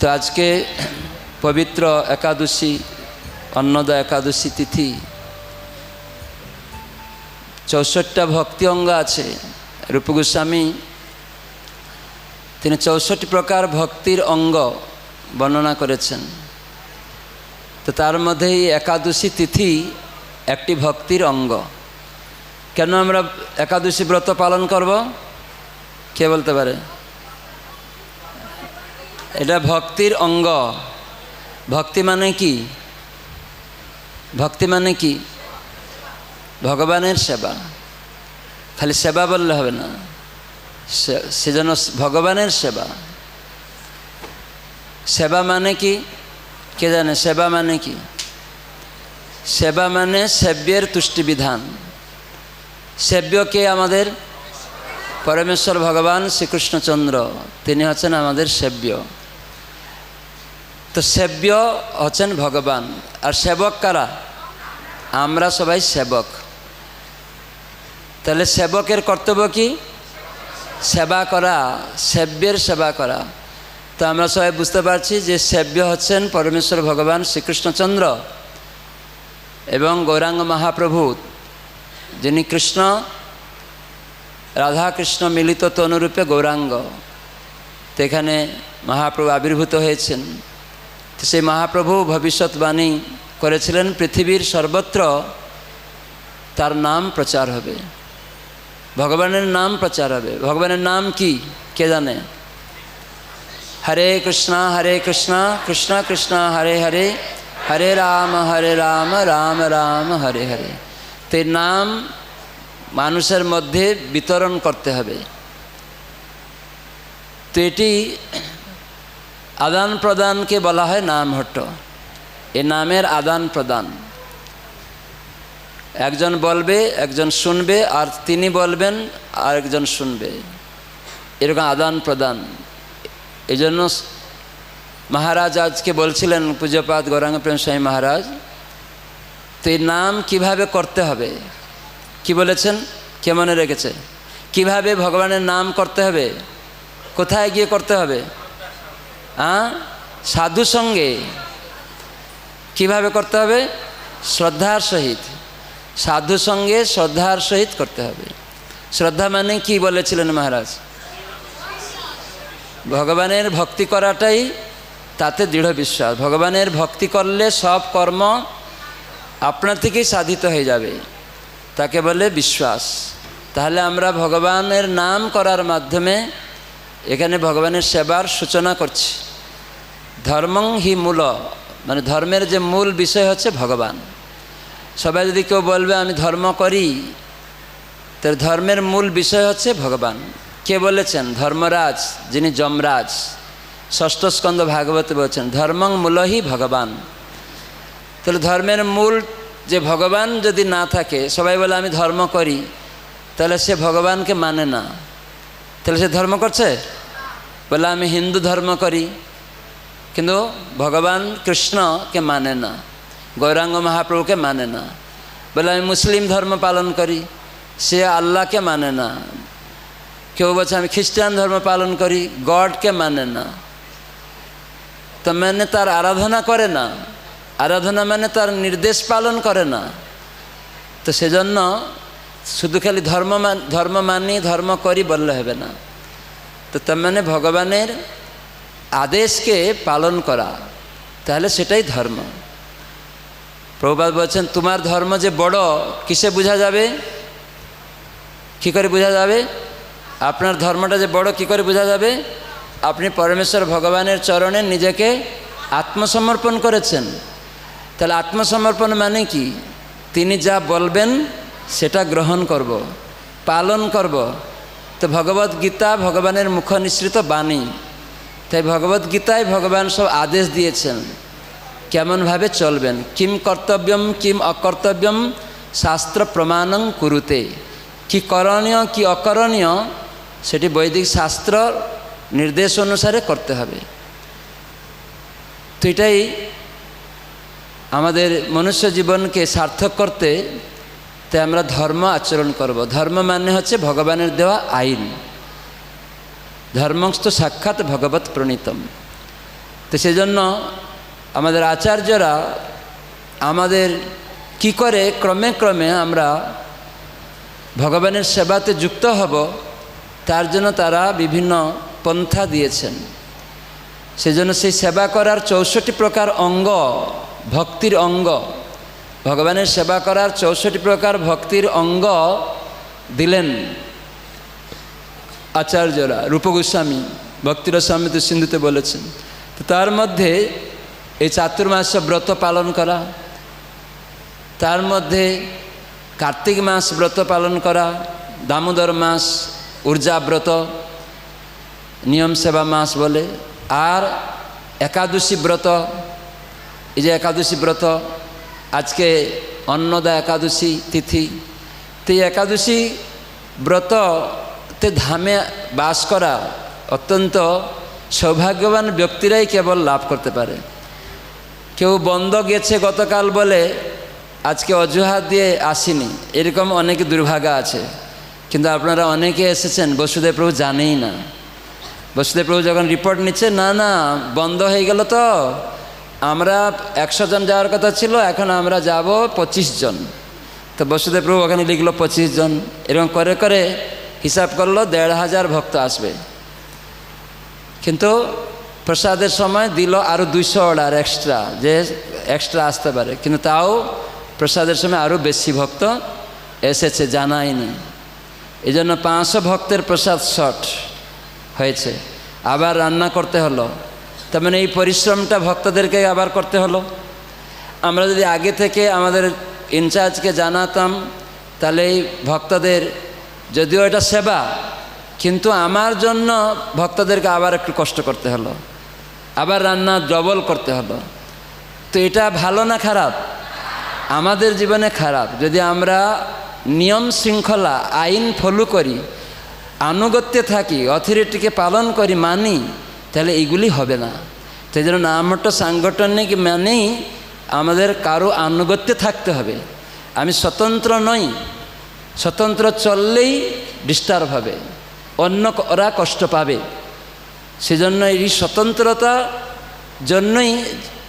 आज के पवित्र एकादशी अन्नदा एकादशी तिथि 64टा भक्ति अंग आछे। रूप गोस्वामी তিনি 64 प्रकार भक्तिर अंग वर्णना करेছেন। तो तार मध्य एकादशी तिथि একটি भक्तिर अंग। কেন আমরা एकादशी व्रत पालन करब কে বলতে পারে? এটা भक्तिर अंग। भक्ति माने कि भक्ति माने कि भगवानेर सेवा। खाली सेवा बोलले হবে না, সেজন্য ভগবানের সেবা। সেবা মানে কি কে জানে? সেবা মানে কি? সেবা মানে সেব্যের তুষ্টি বিধান। সেব্য কে? আমাদের পরমেশ্বর ভগবান শ্রীকৃষ্ণচন্দ্র, তিনি হচ্ছেন আমাদের সেব্য। তো সেব্য হচ্ছেন ভগবান, আর সেবক কারা? আমরা সবাই সেবক। তাহলে সেবকের কর্তব্য কি? সেবা করা, সেব্যের সেবা করা। তো আমরা সবাই বুঝতে পারছি যে সেব্য হচ্ছেন পরমেশ্বর ভগবান শ্রীকৃষ্ণচন্দ্র এবং গৌরাঙ্গ মহাপ্রভু, যিনি কৃষ্ণ রাধা কৃষ্ণ মিলিত তনুরূপে গৌরাঙ্গ। তো এখানে মহাপ্রভু আবির্ভূত হয়েছেন। তো সেই মহাপ্রভু ভবিষ্যৎবাণী করেছিলেন পৃথিবীর সর্বত্র তার নাম প্রচার হবে, ভগবানের নাম প্রচার হবে। ভগবানের নাম কি কে জানে? হরে কৃষ্ণ কৃষ্ণ কৃষ্ণ হরে হরে, হরে রাম রাম রাম হরে হরে। তো এই নাম মানুষের মধ্যে বিতরণ করতে হবে। তো এটি আদান প্রদানকে বলা হয় নাম হট্ট। এ নামের আদান প্রদান। একজন বলবে, একজন শুনবে, আর তিনি বলবেন আর একজন শুনবে, এরকম আদান প্রদান। এই জন্য মহারাজ আজকে বলছিলেন পূজ্যপাদ গৌরাঙ্গ প্রেম স্বামী মহারাজ, তো এই নাম কিভাবে করতে হবে কি বলেছেন? কে মনে রেখেছে? কিভাবে ভগবানের নাম করতে হবে? কোথায় গিয়ে করতে হবে? সাধু সঙ্গে। কিভাবে করতে হবে? শ্রদ্ধার সহিত। সাধু সঙ্গে শ্রদ্ধার সহিত করতে হবে। শ্রদ্ধা মানে কি বলেছিলেন মহারাজ? ভগবানের ভক্তি করাটাই তাতে দৃঢ় বিশ্বাস। ভগবানের ভক্তি করলে সব কর্ম আপনার থেকেই সাধিত হয়ে যাবে, তাকে বলে বিশ্বাস। তাহলে আমরা ভগবানের নাম করার মাধ্যমে এখানে ভগবানের সেবার সূচনা করছি। ধর্মং হি মূল, মানে ধর্মের যে মূল বিষয় হচ্ছে ভগবান। সবাই যদি কেউ বলবে আমি ধর্ম করি, তার ধর্মের মূল বিষয় হচ্ছে ভগবান। কে বলেছেন? ধর্মরাজ, যিনি যমরাজ, ষষ্ঠ স্কন্ধ ভাগবত বলছেন ধর্মং মূলহি ভগবান। তাহলে ধর্মের মূল যে ভগবান যদি না থাকে, সবাই বলে আমি ধর্ম করি, তাহলে সে ভগবানকে মানে না। তাহলে সে ধর্ম করছে? বলে আমি হিন্দু ধর্ম করি, কিন্তু ভগবান কৃষ্ণকে মানে না, গৌরাঙ্গ মহাপ্রভুকে মানে না। বলে আমি মুসলিম ধর্ম পালন করি, সে আল্লাহকে মানে না। কেউ বলছে আমি খ্রিস্টান ধর্ম পালন করি, গডকে মানে না। তো মানে তার আরাধনা করে না, আরাধনা মানে তার নির্দেশ পালন করে না। তো সেজন্য শুধু খালি ধর্ম মানি ধর্ম করি বললে হবে না। তো তার মানে ভগবানের আদেশকে পালন করা, তাহলে সেটাই ধর্ম। প্রভুপাদ বলছেন তোমার ধর্ম যে বড় কিসে বোঝা যাবে? কী করে বোঝা যাবে? আপনার ধর্মটা যে বড় কী করে বোঝা যাবে? আপনি পরমেশ্বর ভগবানের চরণে নিজেকে আত্মসমর্পণ করেছেন। তাহলে আত্মসমর্পণ মানে কি? তিনি যা বলবেন সেটা গ্রহণ করব, পালন করব। তো ভগবদ গীতা ভগবানের মুখ নিঃসৃত বাণী, তাই ভগবদ গীতায় ভগবান সব আদেশ দিয়েছেন কেমনভাবে চলবেন। কিম কর্তব্যম কিম অকর্তব্যম শাস্ত্র প্রমাণং কুরুতে। কি করণীয় কি অকরণীয় সেটি বৈদিক শাস্ত্র নির্দেশ অনুসারে করতে হবে। তো এটাই আমাদের মনুষ্য জীবনকে সার্থক করতে, তাই আমরা ধর্ম আচরণ করব। ধর্ম মানে হচ্ছে ভগবানের দেওয়া আইন। ধর্মস্থ সাক্ষাৎ ভগবত প্রণীতম। তো সেজন্য আমাদের আচার্যরা আমাদের কি করে ক্রমে ক্রমে আমরা ভগবানের সেবাতে যুক্ত হব তার জন্য তারা বিভিন্ন পন্থা দিয়েছেন। সেজন্য সেই সেবা করার 64 প্রকার অঙ্গ, ভক্তির অঙ্গ, ভগবানের সেবা করার 64 প্রকার ভক্তির অঙ্গ দিলেন আচার্যরা। রূপ গোস্বামী ভক্তিরসামৃত সিন্ধুতে বলেছেন। তো তার মধ্যে এই চাতুর্মাস ব্রত পালন করা, তার মধ্যে কার্তিক মাস ব্রত পালন করা, দামোদর মাস ঊর্জাব্রত নিয়ম সেবা মাস বলে, আর একাদশী ব্রত। এই যে একাদশী ব্রত, আজকে অন্নদা একাদশী তিথি। তো এই একাদশী ব্রততে ধামে বাস করা অত্যন্ত সৌভাগ্যবান ব্যক্তিরাই কেবল লাভ করতে পারে। কেউ বন্ধ গেছে গতকাল বলে আজকে অজুহাত দিয়ে আসিনি, এরকম অনেক দুর্ভাগা আছে। কিন্তু আপনারা অনেকে এসেছেন, বসুদেব প্রভু জানেই না। বসুদেব প্রভু যখন রিপোর্ট নিচ্ছে, না না বন্ধ হয়ে গেল, তো আমরা 100 জন যাওয়ার কথা ছিল, এখন আমরা যাব 25 জন। তো বসুদেব প্রভু ওখানে লিখলো 25 জন। এরকম করে করে হিসাব করলো 1500 ভক্ত আসবে। কিন্তু প্রসাদের সময় দিল আরও 200 অর্ডার এক্সট্রা, যে এক্সট্রা আসতে পারে। কিন্তু তাও প্রসাদের সময় আরও বেশি ভক্ত এসেছে, জানায়নি। এই জন্য 500 ভক্তের প্রসাদ শর্ট হয়েছে, আবার রান্না করতে হলো। তার মানে এই পরিশ্রমটা ভক্তদেরকে আবার করতে হলো। আমরা যদি আগে থেকে আমাদের ইনচার্জকে জানাতাম, তাহলে এই ভক্তদের, যদিও এটা সেবা, কিন্তু আমার জন্য ভক্তদেরকে আবার একটু কষ্ট করতে হলো, আবার রান্না ডবল করতে হলো। তো এটা ভালো না খারাপ? আমাদের জীবনে খারাপ। যদি আমরা নিয়ম শৃঙ্খলা আইন ফলো করি, আনুগত্যে থাকি, অথরিটিকে পালন করি, মানি, তাহলে এইগুলি হবে না। সেই জন্য নামটা সাংগঠনিক মানেই আমাদের কারো আনুগত্যে থাকতে হবে। আমি স্বতন্ত্র নই, স্বতন্ত্র চললেই ডিস্টার্ব হবে, অন্য ওরা কষ্ট পাবে। সেজন্য এই স্বতন্ত্রতা জন্যই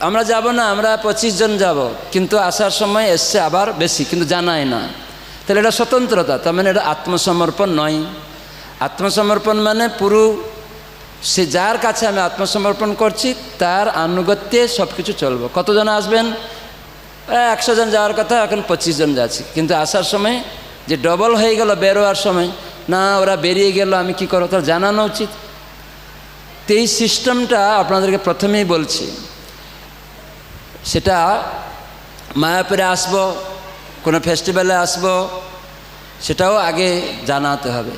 আমরা যাব না, আমরা 25 জন যাব, কিন্তু আসার সময় এসছে আবার বেশি, কিন্তু জানায় না। তাহলে এটা স্বতন্ত্রতা, তার মানে এটা আত্মসমর্পণ নয়। আত্মসমর্পণ মানে পুরো সে যার কাছে আমি আত্মসমর্পণ করছি তার আনুগত্যে সব কিছু চলবো। কতজন আসবেন? 100 জন যাওয়ার কথা, এখন 25 জন যাচ্ছি। কিন্তু আসার সময় যে ডবল হয়ে গেল বেরোয়ার সময়, না ওরা বেরিয়ে গেল, আমি কি করবো, তার জানানো উচিত। তো এই সিস্টেমটা আপনাদেরকে প্রথমেই বলছি। সেটা মায়াপুরে আসবো, কোনো ফেস্টিভ্যালে আসবো, সেটাও আগে জানাতে হবে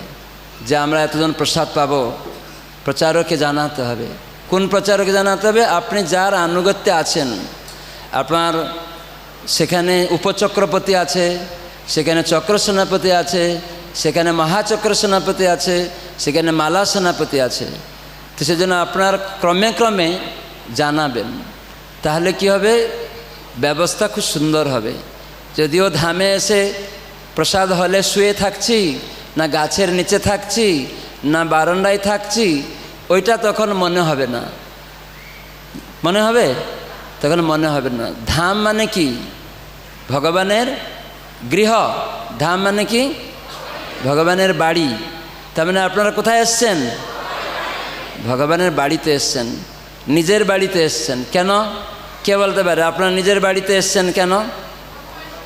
যে আমরা এতজন প্রসাদ পাবো। প্রচারককে জানাতে হবে। কোন প্রচারককে জানাতে হবে? আপনি যার আনুগত্যে আছেন, আপনার সেখানে উপচক্রপতি আছে, সেখানে চক্র সেনাপতি আছে, সেখানে মহাচক্র সেনাপতি আছে, সেখানে মালা সেনাপতি আছে। তো সেজন্য আপনার ক্রমে ক্রমে জানাবেন, তাহলে কি হবে, ব্যবস্থা খুব সুন্দর হবে। যদিও ধামে এসে প্রসাদ হলে শুয়ে থাকছি, না গাছের নিচে থাকছি, না বারান্দায় থাকছি, ওইটা তখন মনে হবে না। মনে হবে? তখন মনে হবে না। ধাম মানে কি? ভগবানের গৃহ। ধাম মানে কি? ভগবানের বাড়ি। তার মানে আপনারা কোথায় এসছেন? ভগবানের বাড়িতে এসছেন, নিজের বাড়িতে এসছেন। কেন? কে বলতে পারে আপনারা নিজের বাড়িতে এসছেন কেন?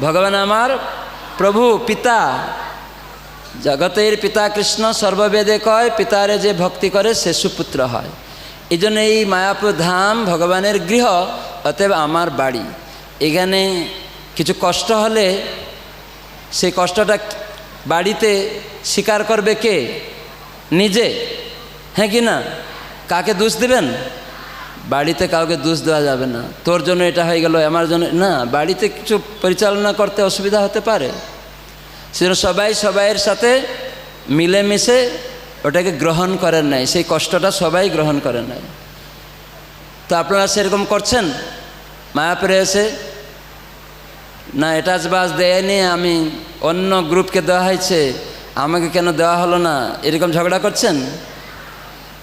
ভগবান আমার প্রভু, পিতা। জগতের পিতা কৃষ্ণ সর্ববেদে কয়, পিতারে যে ভক্তি করে সে সুপুত্র হয়। এই জন্য এই মায়াপুর ধাম ভগবানের গৃহ, অতএব আমার বাড়ি। এখানে কিছু কষ্ট হলে সেই কষ্টটা বাড়িতে স্বীকার করবে কে? নিজে। হ্যাঁ কি না? কাকে দোষ দেবেন? বাড়িতে কাউকে দোষ দেওয়া যাবে না, তোর জন্য এটা হয়ে গেল, আমার জন্য না। বাড়িতে কিছু পরিচালনা করতে অসুবিধা হতে পারে, সেজন্য সবাই সবাইয়ের সাথে মিলেমিশে ওটাকে গ্রহণ করেন নাই, সেই কষ্টটা সবাই গ্রহণ করেন নাই। তো আপনারা সেরকম করছেন? মায়াপুরে এসে না অ্যাটাচ বাস দেয়নি, আমি অন্য গ্রুপকে দেওয়া হয়েছে, আমাকে কেন দেওয়া হলো না, এরকম ঝগড়া করছেন?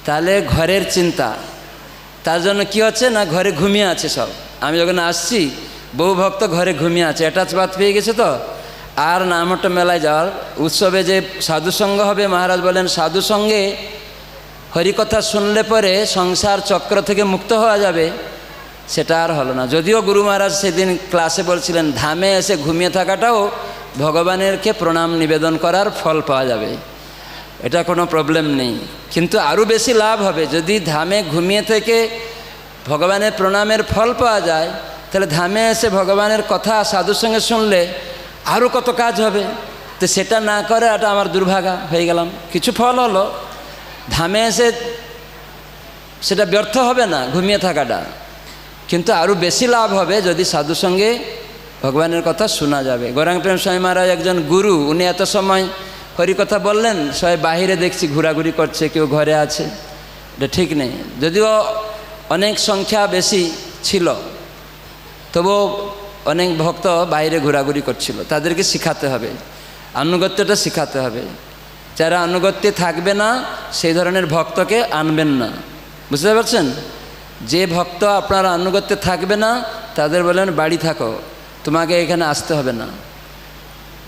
তাহলে ঘরের চিন্তা। তার জন্য কি হচ্ছে না, ঘরে ঘুমিয়ে আছে সব। আমি যখন আসছি বহু ভক্ত ঘরে ঘুমিয়ে আছে, অ্যাটাচবাদ পেয়ে গেছে তো। আর নামহট্ট মেলায় যাওয়ার উৎসবে যে সাধুসঙ্গ হবে, মহারাজ বলেন সাধুসঙ্গে হরিকথা শুনলে পরে সংসার চক্র থেকে মুক্ত হওয়া যাবে, সেটা আর হলো না। যদিও গুরু মহারাজ সেদিন ক্লাসে বলছিলেন ধামে এসে ঘুমিয়ে থাকাটাও ভগবানেরকে প্রণাম নিবেদন করার ফল পাওয়া যাবে, এটা কোনো প্রবলেম নেই। কিন্তু আরও বেশি লাভ হবে যদি ধামে ঘুমিয়ে থেকে ভগবানের প্রণামের ফল পাওয়া যায়, তাহলে ধামে এসে ভগবানের কথা সাধুর সঙ্গে শুনলে আরও কত কাজ হবে। তো সেটা না করে এটা আমার দুর্ভাগা হয়ে গেলাম, কিছু ফল হলো, ধামে এসে সেটা ব্যর্থ হবে না ঘুমিয়ে থাকাটা, কিন্তু আরও বেশি লাভ হবে যদি সাধুর সঙ্গে ভগবানের কথা শোনা যাবে। গৌরাঙ্গ প্রেম স্বামী মহারাজ একজন গুরু, উনি এত সময় হরিকথা বললেন, সবাই বাহিরে দেখছি ঘোরাঘুরি করছে, কেউ ঘরে আছে, এটা ঠিক নেই। যদিও অনেক সংখ্যা বেশি ছিল, তবুও অনেক ভক্ত বাইরে ঘোরাঘুরি করছিল, তাদেরকে শিখাতে হবে, আনুগত্যটা শিখাতে হবে। যারা আনুগত্যে থাকবে না সেই ধরনের ভক্তকে আনবেন না, বুঝতে পারছেন? যে ভক্ত আপনার আনুগত্যে থাকবে না তাদের বলেন বাড়ি থাকো, তোমাকে এখানে আসতে হবে না,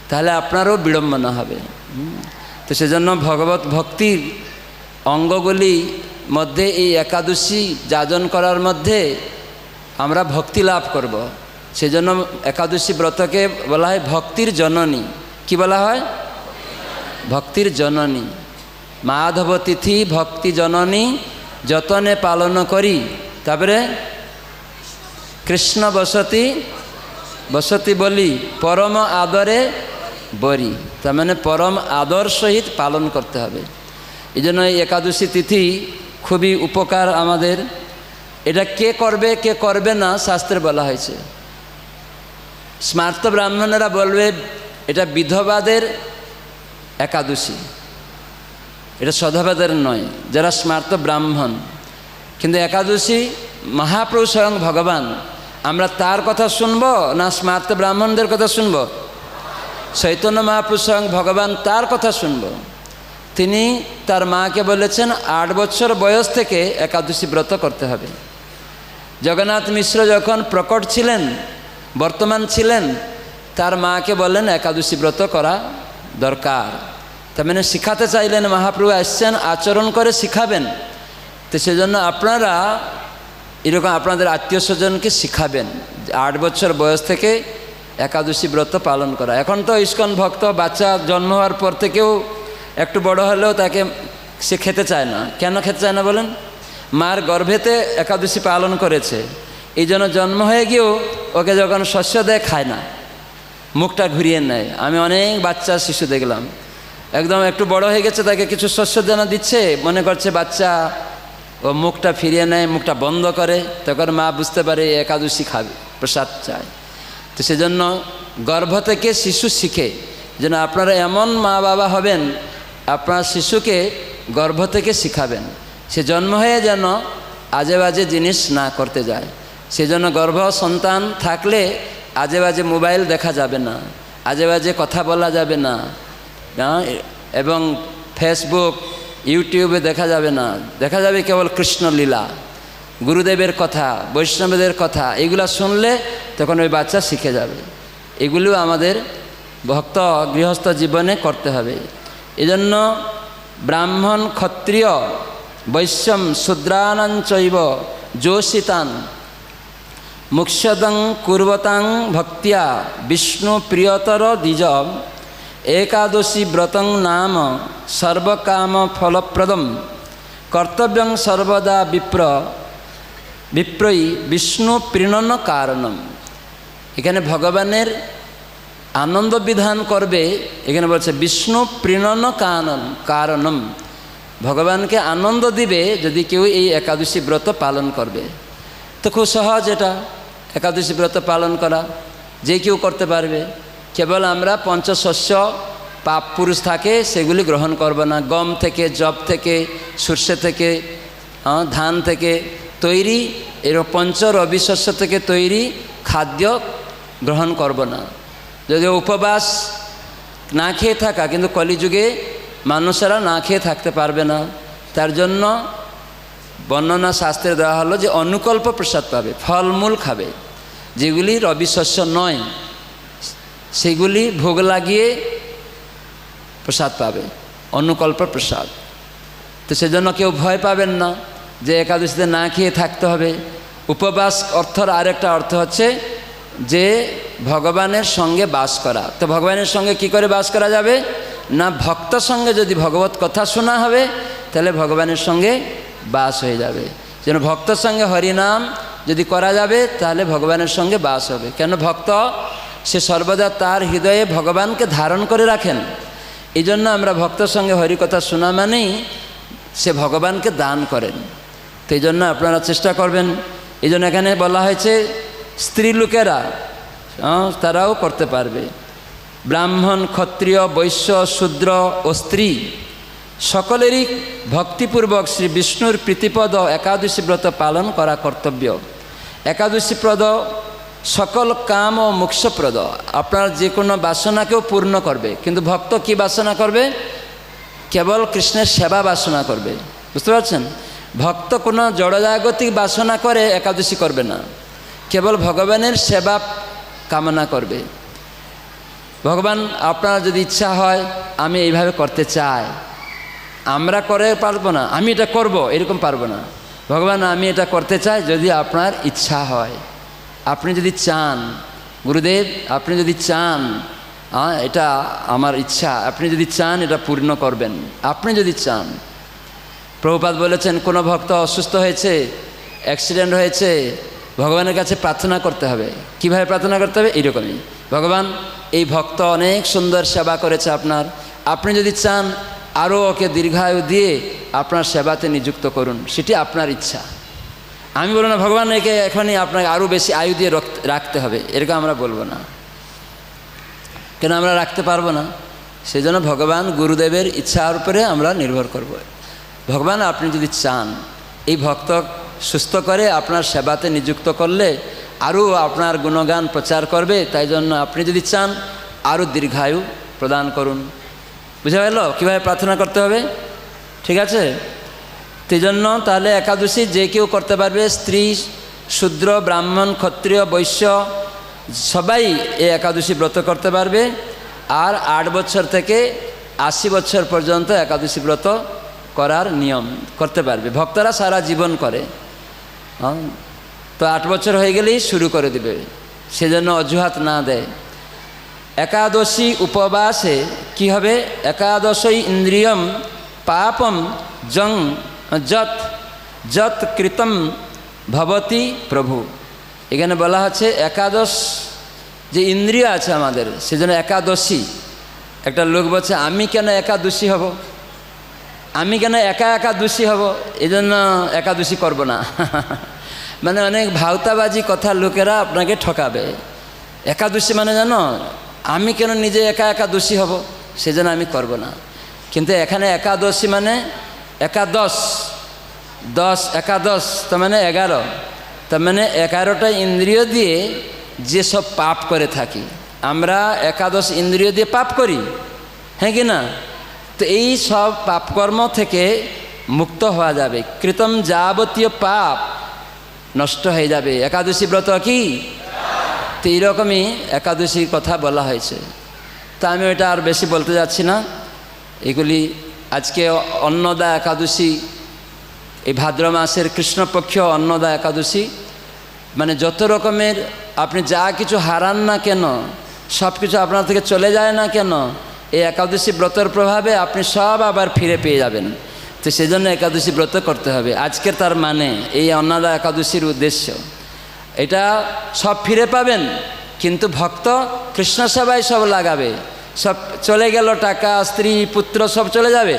তাহলে আপনারও বিড়ম্বনা হবে। তো সেজন্য ভগবত ভক্তির অঙ্গগুলি মধ্যে এই একাদশী যাজন করার মধ্যে আমরা ভক্তি লাভ করব। সেজন্য একাদশী ব্রতকে বলা হয় ভক্তির জননী। কি বলা হয়? ভক্তির জননী। মাধব তিথি ভক্তি জননী যতনে পালন করি, তারপরে কৃষ্ণ বসতি বসতি বলি পরম আদরে বরি, তার মানে পরম আদর সহিত পালন করতে হবে। এই জন্য এই একাদশী তিথি খুবই উপকার আমাদের। এটা কে করবে কে করবে না শাস্ত্রে বলা হয়েছে। স্মার্ত ব্রাহ্মণেরা বলবে এটা বিধবাদের একাদশী, এটা সধবাদের নয়, যারা স্মার্ত ব্রাহ্মণ। কিন্তু একাদশী মহাপ্রভু স্বয়ং ভগবান, আমরা তার কথা শুনবো না স্মার্ত ব্রাহ্মণদের কথা শুনবো? চৈতন্য মহাপ্রভু স্বয়ং ভগবান, তার কথা শুনবো। তিনি তার মাকে বলেছেন 8 বছর বয়স থেকে একাদশী ব্রত করতে হবে। জগন্নাথ মিশ্র যখন প্রকট ছিলেন, বর্তমান ছিলেন, তার মাকে বললেন একাদশী ব্রত করা দরকার। তার মানে শিখাতে চাইলেন, মহাপ্রভু আসছেন আচরণ করে শিখাবেন। তো সেজন্য আপনারা এরকম আপনাদের আত্মীয় স্বজনকে শিখাবেন 8 বছর বয়স থেকে একাদশী ব্রত পালন করা। এখন তো ইস্কন ভক্ত বাচ্চা জন্ম হওয়ার পর থেকেও একটু বড় হলেও তাকে সে খেতে চায় না। কেন খেতে চায় না বলেন? মার গর্ভেতে একাদশী পালন করেছে, এই জন্য জন্ম হয়ে গিয়েও ওকে যখন শস্য দেয় খায় না, মুখটা ঘুরিয়ে নেয়। আমি অনেক বাচ্চা শিশু দেখলাম, একদম একটু বড় হয়ে গেছে, তাকে কিছু শস্য দানা দিচ্ছে, মনে করছে বাচ্চা, ও মুখটা ফিরিয়ে নেয়, মুখটা বন্ধ করে, তখন মা বুঝতে পারে একাদশী খাবে, প্রসাদ চায়। তো সেজন্য গর্ভ থেকে শিশু শিখে, যেন আপনারা এমন মা বাবা হবেন আপনার শিশুকে গর্ভ থেকে শিখাবেন, সে জন্ম হয়ে যেন আজে বাজে জিনিস না করতে যায়। সেজন্য গর্ভ সন্তান থাকলে আজে বাজে মোবাইল দেখা যাবে না, আজে বাজে কথা বলা যাবে না, এবং ফেসবুক ইউটিউবে দেখা যাবে না, দেখা যাবে কেবল কৃষ্ণলীলা, গুরুদেবের কথা, বৈষ্ণবদের কথা, এগুলা শুনলে তখন ওই বাচ্চা শিখে যাবে। এগুলো আমাদের ভক্ত গৃহস্থ জীবনে করতে হবে। এজন্য ব্রাহ্মণ ক্ষত্রিয় বৈশ্যম শূদ্রানাঞ্চৈব যোষিতান মুখ্যদং কুর্বতাং ভক্তিয়া বিষ্ণু প্রিয়তর দ্বিজ একাদশী ব্রতং নাম সর্বকাম ফলপ্রদম কর্তব্যং সর্বদা বিপ্রয়ী বিষ্ণু প্রীণন কারণম। এখানে ভগবানের আনন্দ বিধান করবে, এখানে বলছে বিষ্ণু প্রীণন কারণম, ভগবানকে আনন্দ দিবে যদি কেউ এই একাদশী ব্রত পালন করবে। তো খুব সহজ এটা, একাদশী ব্রত পালন করা যে কেউ করতে পারবে। কেবল আমরা পঞ্চশস্য পাপ পুরুষ থাকে সেগুলি গ্রহণ করব না। গম থেকে, জব থেকে, সর্ষে থেকে, ধান থেকে তৈরি এরকম পঞ্চ রবি শস্য থেকে তৈরি খাদ্য গ্রহণ করব না। যদিও উপবাস না খেয়ে থাকা, কিন্তু কলিযুগে মানুষেরা না খেয়ে থাকতে পারবে না, তার জন্য বর্ণনা শাস্ত্রে দেওয়া হলো যে অনুকল্প প্রসাদ পাবে, ফলমূল খাবে, যেগুলি রবি শস্য নয় সেগুলি ভোগ লাগিয়ে প্রসাদ পাবে, অনুকল্প প্রসাদ। তো সেজন্য কেউ ভয় পাবেন না যে একাদশীতে না খেয়ে থাকতে হবে। উপবাস অর্থর আরেকটা অর্থ হচ্ছে যে ভগবানের সঙ্গে বাস করা। তো ভগবানের সঙ্গে কি করে বাস করা যাবে না, ভক্ত সঙ্গে যদি ভগবত কথা শোনা হবে তাহলে ভগবানের সঙ্গে বাস হয়ে যাবে। যেন ভক্তর সঙ্গে হরিনাম যদি করা যাবে তাহলে ভগবানের সঙ্গে বাস হবে। কেন, ভক্ত সে সর্বদা তার হৃদয়ে ভগবানকে ধারণ করে রাখেন। এই জন্য আমরা ভক্তর সঙ্গে হরিকথা শোনা মানেই সে ভগবানকে দান করেন। তো এই জন্য আপনারা চেষ্টা করবেন। এই জন্য এখানে বলা হয়েছে স্ত্রী লোকেরা তারাও করতে পারবে। ব্রাহ্মণ, ক্ষত্রিয়, বৈশ্য, শূদ্র ও স্ত্রী সকলেরই ভক্তিপূর্বক শ্রী বিষ্ণুর প্রীতিপদ একাদশী ব্রত পালন করা কর্তব্য। একাদশী প্রদ সকল কাম ও মোক্ষপ্রদ, আপনার যে কোনো বাসনাকেও পূর্ণ করবে। কিন্তু ভক্ত কি বাসনা করবে, কেবল কৃষ্ণের সেবা বাসনা করবে। বুঝতে পারছেন, ভক্ত কোনো জড়জাগতিক বাসনা করে একাদশী করবে না, কেবল ভগবানের সেবা কামনা করবে। ভগবান আপনার যদি ইচ্ছা হয় আমি এইভাবে করতে চাই, আমরা করে পারবো না, আমি এটা করব এরকম পারবো না। ভগবান আমি এটা করতে চাই, যদি আপনার ইচ্ছা হয়, আপনি যদি চান, গুরুদেব আপনি যদি চান এটা আমার ইচ্ছা, আপনি যদি চান এটা পূর্ণ করবেন, আপনি যদি চান। প্রভুপাদ বলেছেন কোনো ভক্ত অসুস্থ হয়েছে, অ্যাক্সিডেন্ট হয়েছে, ভগবানের কাছে প্রার্থনা করতে হবে। কিভাবে প্রার্থনা করতে হবে, এইরকমই, ভগবান এই ভক্ত অনেক সুন্দর সেবা করেছে আপনার, আপনি যদি চান আরও ওকে দীর্ঘায়ু দিয়ে আপনার সেবাতে নিযুক্ত করুন, সেটি আপনার ইচ্ছা। আমি বলবো না ভগবান একে এখনই আপনাকে আরও বেশি আয়ু দিয়ে রাখতে হবে, এরকম আমরা বলবো না, কেন আমরা রাখতে পারবো না। সেই জন্য ভগবান গুরুদেবের ইচ্ছার উপরে আমরা নির্ভর করব। ভগবান আপনি যদি চান এই ভক্ত সুস্থ করে আপনার সেবাতে নিযুক্ত করলে আরও আপনার গুণগান প্রচার করবে, তাই জন্য আপনি যদি চান আরও দীর্ঘায়ু প্রদান করুন। বুঝা গেল কীভাবে প্রার্থনা করতে হবে, ঠিক আছে? সেই জন্য তাহলে একাদশী যে কেউ করতে পারবে, স্ত্রী, শূদ্র, ব্রাহ্মণ, ক্ষত্রিয়, বৈশ্য সবাই এই একাদশী ব্রত করতে পারবে। আর 8 বছর থেকে 80 বছর পর্যন্ত একাদশী ব্রত করার নিয়ম করতে পারবে। ভক্তরা সারা জীবন করে, তো 8 বছর হয়ে গেলেই শুরু করে দিবে, সেজন্য অজুহাত না দেয়। একাদশী উপবাসে কি হবে, একাদশী ইন্দ্রিয়ম পাপম জং যত যত কৃতম ভবতি প্রভু। এখানে বলা হচ্ছে একাদশ যে ইন্দ্রিয় আছে আমাদের, সেজন্য একাদশী। একটা লোক বলছে আমি কেন একাদশী হব, আমি কেন একা একা দোষী হব, এই জন্য একাদশী করব না। মানে অনেক ভাওতাবাজি কথা লোকেরা আপনাকে ঠকাবে। একাদশী মানে জানো, আমি কেন নিজে একা একা দোষী হব, সেজন্য আমি করব না। কিন্তু এখানে একাদশী মানে একাদশ, একাদশ তার মানে 11, তার মানে 11টা ইন্দ্রিয় দিয়ে যেসব পাপ করে থাকি আমরা, একাদশ ইন্দ্রিয় দিয়ে পাপ করি, হ্যাঁ কি না? তো এই সব পাপকর্ম থেকে মুক্ত হওয়া যাবে, কৃতম যাবতীয় পাপ নষ্ট হয়ে যাবে। একাদশী ব্রত কি, তো এইরকমই একাদশীর কথা বলা হয়েছে। তা আমি ওইটা আর বেশি বলতে যাচ্ছি না। এগুলি আজকে অন্নদা একাদশী, এই ভাদ্র মাসের কৃষ্ণপক্ষ অন্নদা একাদশী, মানে যত রকমের আপনি যা কিছু হারান না কেন, সব কিছু আপনার থেকে চলে যায় না কেন, এই একাদশী ব্রতের প্রভাবে আপনি সব আবার ফিরে পেয়ে যাবেন। তো সেজন্য একাদশী ব্রত করতে হবে। আজকের তার মানে এই অন্নদা একাদশীর উদ্দেশ্য এটা, সব ফিরে পাবেন, কিন্তু ভক্ত কৃষ্ণ সেবায় সব লাগাবে। সব চলে গেল, টাকা, স্ত্রী, পুত্র সব চলে যাবে,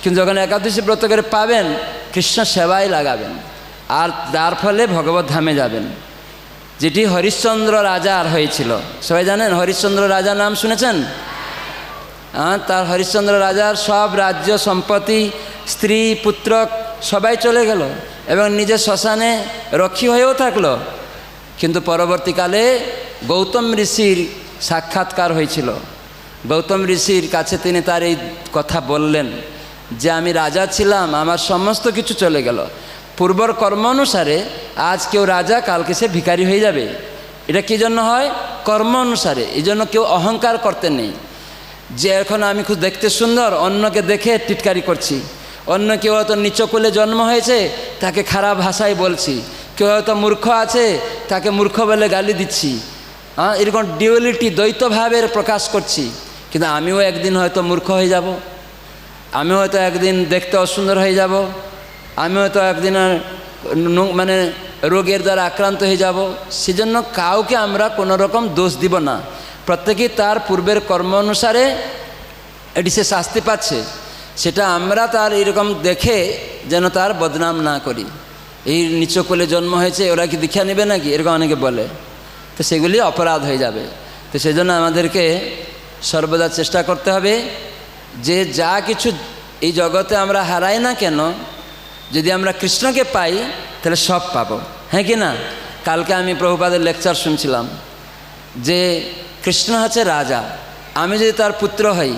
কিন্তু যখন একাদশী ব্রত করে পাবেন কৃষ্ণ সেবায় লাগাবেন, আর তার ফলে ভগবত ধামে যাবেন। যেটি হরিশ্চন্দ্র রাজার হয়েছিল, সবাই জানেন হরিশ্চন্দ্র রাজার নাম শুনেছেন? তার হরিশ্চন্দ্র রাজার সব রাজ্য সম্পত্তি, স্ত্রী, পুত্র সবাই চলে গেল এবং নিজের শ্মশানে রক্ষী হয়েও থাকলো। কিন্তু পরবর্তীকালে গৌতম ঋষির সাক্ষাৎকার হয়েছিল। গৌতম ঋষির কাছে তিনি তার এই কথা বললেন যে আমি রাজা ছিলাম, আমার সমস্ত কিছু চলে গেল, পূর্বর কর্ম অনুসারে আজ কেউ রাজা, কালকে সে ভিখারি হয়ে যাবে। এটা কী জন্য হয়? কর্ম অনুসারে। এই জন্য কেউ অহংকার করতে নেই যে এখন আমি খুব দেখতে সুন্দর, অন্যকে দেখে টিটকারি করছি। অন্য কেউ হয়তো নিচকুলে জন্ম হয়েছে, তাকে খারাপ ভাষায় বলছি। কেউ হয়তো মূর্খ আছে, তাকে মূর্খ বলে গালি দিচ্ছি। এরকম ডিউয়ালিটি, দ্বৈতভাবের প্রকাশ করছি। কিন্তু আমিও একদিন হয়তো মূর্খ হয়ে যাব, আমিও হয়তো একদিন দেখতে অসুন্দর হয়ে যাব, আমি হয়তো একদিন মানে রোগের দ্বারা আক্রান্ত হয়ে যাব। সেজন্য কাউকে আমরা কোনো রকম দোষ দিব না। প্রত্যেকেই তার পূর্বের কর্ম অনুসারে এটি সে শাস্তি পাচ্ছে, সেটা আমরা তার এরকম দেখে যেন তার বদনাম না করি। এই নিচু কোলে জন্ম হয়েছে, ওরা কি দীক্ষা নেবে নাকি, এরকম অনেকে বলে। তো সেগুলি অপরাধ হয়ে যাবে। তো সেজন্য আমাদেরকে সর্বদা চেষ্টা করতে হবে যে যা কিছু এই জগতে আমরা হারাই না কেন, যদি আমরা কৃষ্ণকে পাই তাহলে সব পাবো। হ্যাঁ কি না? কালকে আমি প্রভুপাদের লেকচার শুনছিলাম যে কৃষ্ণ হচ্ছে রাজা, আমি যদি তার পুত্র হই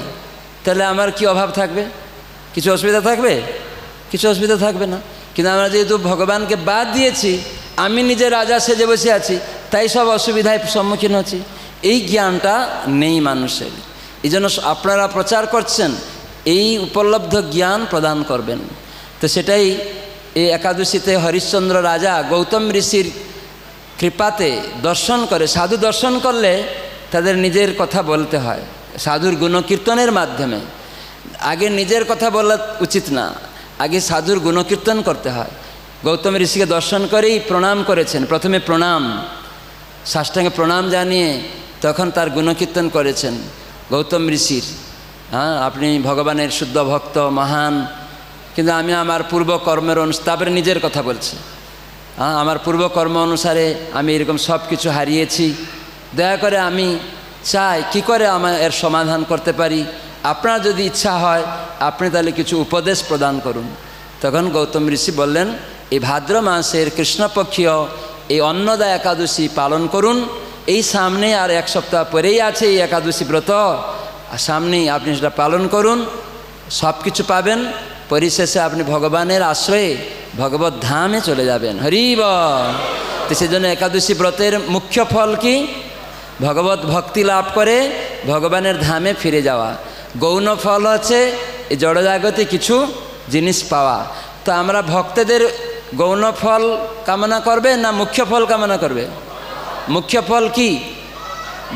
তাহলে আমার কি অভাব থাকবে? কিছু অসুবিধা থাকবে? কিছু অসুবিধা থাকবে না। কিন্তু আমরা যেহেতু ভগবানকে বাদ দিয়েছি, আমি নিজে রাজা সেজে বসে আছি, তাই সব অসুবিধায় সম্মুখীন হচ্ছি। এই জ্ঞানটা নেই মানুষের। এই জন্য আপনারা প্রচার করছেন, এই উপলব্ধ জ্ঞান প্রদান করবেন। তো সেটাই এই একাদশীতে হরিশ্চন্দ্র রাজা গৌতম ঋষির কৃপাতে দর্শন করে। সাধু দর্শন করলে তাদের নিজের কথা বলতে হয় সাধুর গুণকীর্তনের মাধ্যমে। আগে নিজের কথা বলা উচিত না, আগে সাধুর গুণকীর্তন করতে হয়। গৌতম ঋষিকে দর্শন করেই প্রণাম করেছেন। প্রথমে প্রণাম, সাষ্টাঙ্গে প্রণাম জানিয়ে তখন তার গুণকীর্তন করেছেন গৌতম ঋষির। আপনি ভগবানের শুদ্ধ ভক্ত, মহান, কিন্তু আমি আমার পূর্বকর্মের তারপরে নিজের কথা বলছি। আমার পূর্বকর্ম অনুসারে আমি এরকম সব কিছু হারিয়েছি, দয়া করে আমি চাই কী করে আমার এর সমাধান করতে পারি। আপনার যদি ইচ্ছা হয় আপনি তাহলে কিছু উপদেশ প্রদান করুন। তখন গৌতম ঋষি বললেন, এই ভাদ্র মাসের কৃষ্ণপক্ষীয় এই অন্নদা একাদশী পালন করুন। এই সামনে আর এক সপ্তাহ পরেই আছে এই একাদশী ব্রত, সামনেই আপনি সেটা পালন করুন, সব কিছু পাবেন। পরিশেষে আপনি ভগবানের আশ্রয়ে ভগবত ধামে চলে যাবেন। হরি বল। তো সেজন্য একাদশী ব্রতের মুখ্য ফল কি? ভগবত ভক্তি লাভ করে ভগবানের ধামে ফিরে যাওয়া। গৌণ ফল হচ্ছে এই জড়জাগতে কিছু জিনিস পাওয়া। তো আমরা ভক্তদের গৌণ ফল কামনা করবে না মুখ্য ফল কামনা করবে? মুখ্য ফল কি?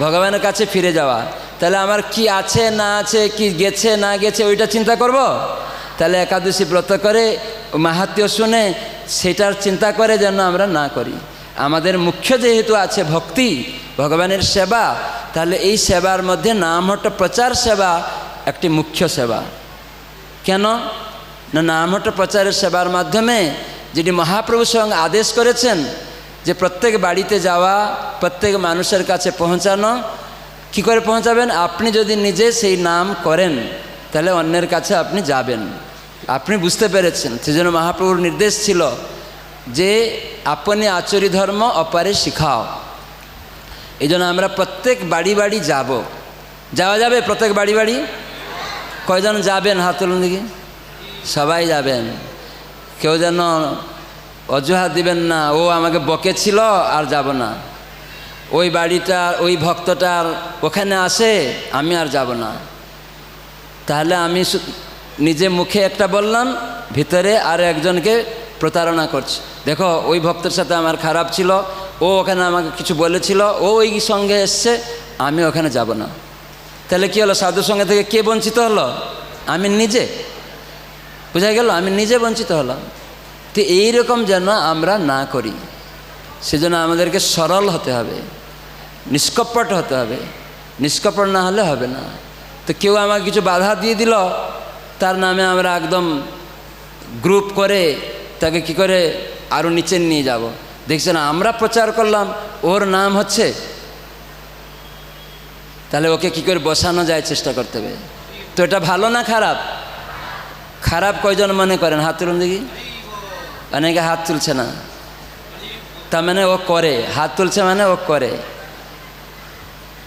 ভগবানের কাছে ফিরে যাওয়া। তাহলে আমার কি আছে না আছে, কি গেছে না গেছে, ওইটা চিন্তা করব? তাহলে একাদশী ব্রত করে মাহাত্ম্য শুনে সেটার চিন্তা করে যেন আমরা না করি। আমাদের মুখ্য যেহেতু আছে ভক্তি, ভগবানের সেবা, তাহলে এই সেবার মধ্যে নামহট্ট প্রচার সেবা একটি মুখ্য সেবা। কেন না? নামহট্ট প্রচারের সেবার মাধ্যমে যেটি মহাপ্রভু স্বয়ং আদেশ করেছেন যে প্রত্যেক বাড়িতে যাওয়া, প্রত্যেক মানুষের কাছে পৌঁছানো। কি করে পৌঁছাবেন? আপনি যদি নিজে সেই নাম করেন তাহলে অন্যের কাছে আপনি যাবেন। আপনি বুঝতে পেরেছেন, সেজন্য মহাপ্রভুর নির্দেশ ছিল যে আপনি আচরি ধর্ম অপারে শিখাও। এই জন্য আমরা প্রত্যেক বাড়ি বাড়ি যাব। যাওয়া যাবে প্রত্যেক বাড়ি বাড়ি? কয়জন যাবেন হাত তুলুন দেখি। সবাই যাবেন। কেউ যেন অজুহাত দিবেন না, ও আমাকে বকেছিল আর যাব না, ওই বাড়িটা ওই ভক্তটার ওখানে আসে আমি আর যাব না। তাহলে আমি নিজে মুখে একটা বললাম, ভিতরে আর একজনকে প্রতারণা করছি। দেখো ওই ভক্তের সাথে আমার খারাপ ছিল, ও ওখানে আমাকে কিছু বলেছিল, ও ওই সঙ্গে এসছে, আমি ওখানে যাব না। তাহলে কি হলো? সাধুর সঙ্গে থেকে কে বঞ্চিত হলো? আমি নিজে। বোঝা গেল? আমি নিজে বঞ্চিত হলাম। তো এইরকম যেন আমরা না করি, সেজন্য আমাদেরকে সরল হতে হবে, নিষ্কপট হতে হবে। নিষ্কপট না হলে হবে না। তো কেউ আমাকে কিছু বাধা দিয়ে দিল, তার নামে আমরা একদম গ্রুপ করে তাকে কি করে আরও নিচে নিয়ে যাব। দেখছেন আমরা প্রচার করলাম, ওর নাম হচ্ছে, তাহলে ওকে কি করে বসানো যায় চেষ্টা করতে হবে। তো এটা ভালো না খারাপ? খারাপ কয়জন মনে করেন? হাত তুলুন দেখি। অনেকে হাত তুলছে না, তার মানে ও করে। হাত তুলছে মানে ও করে।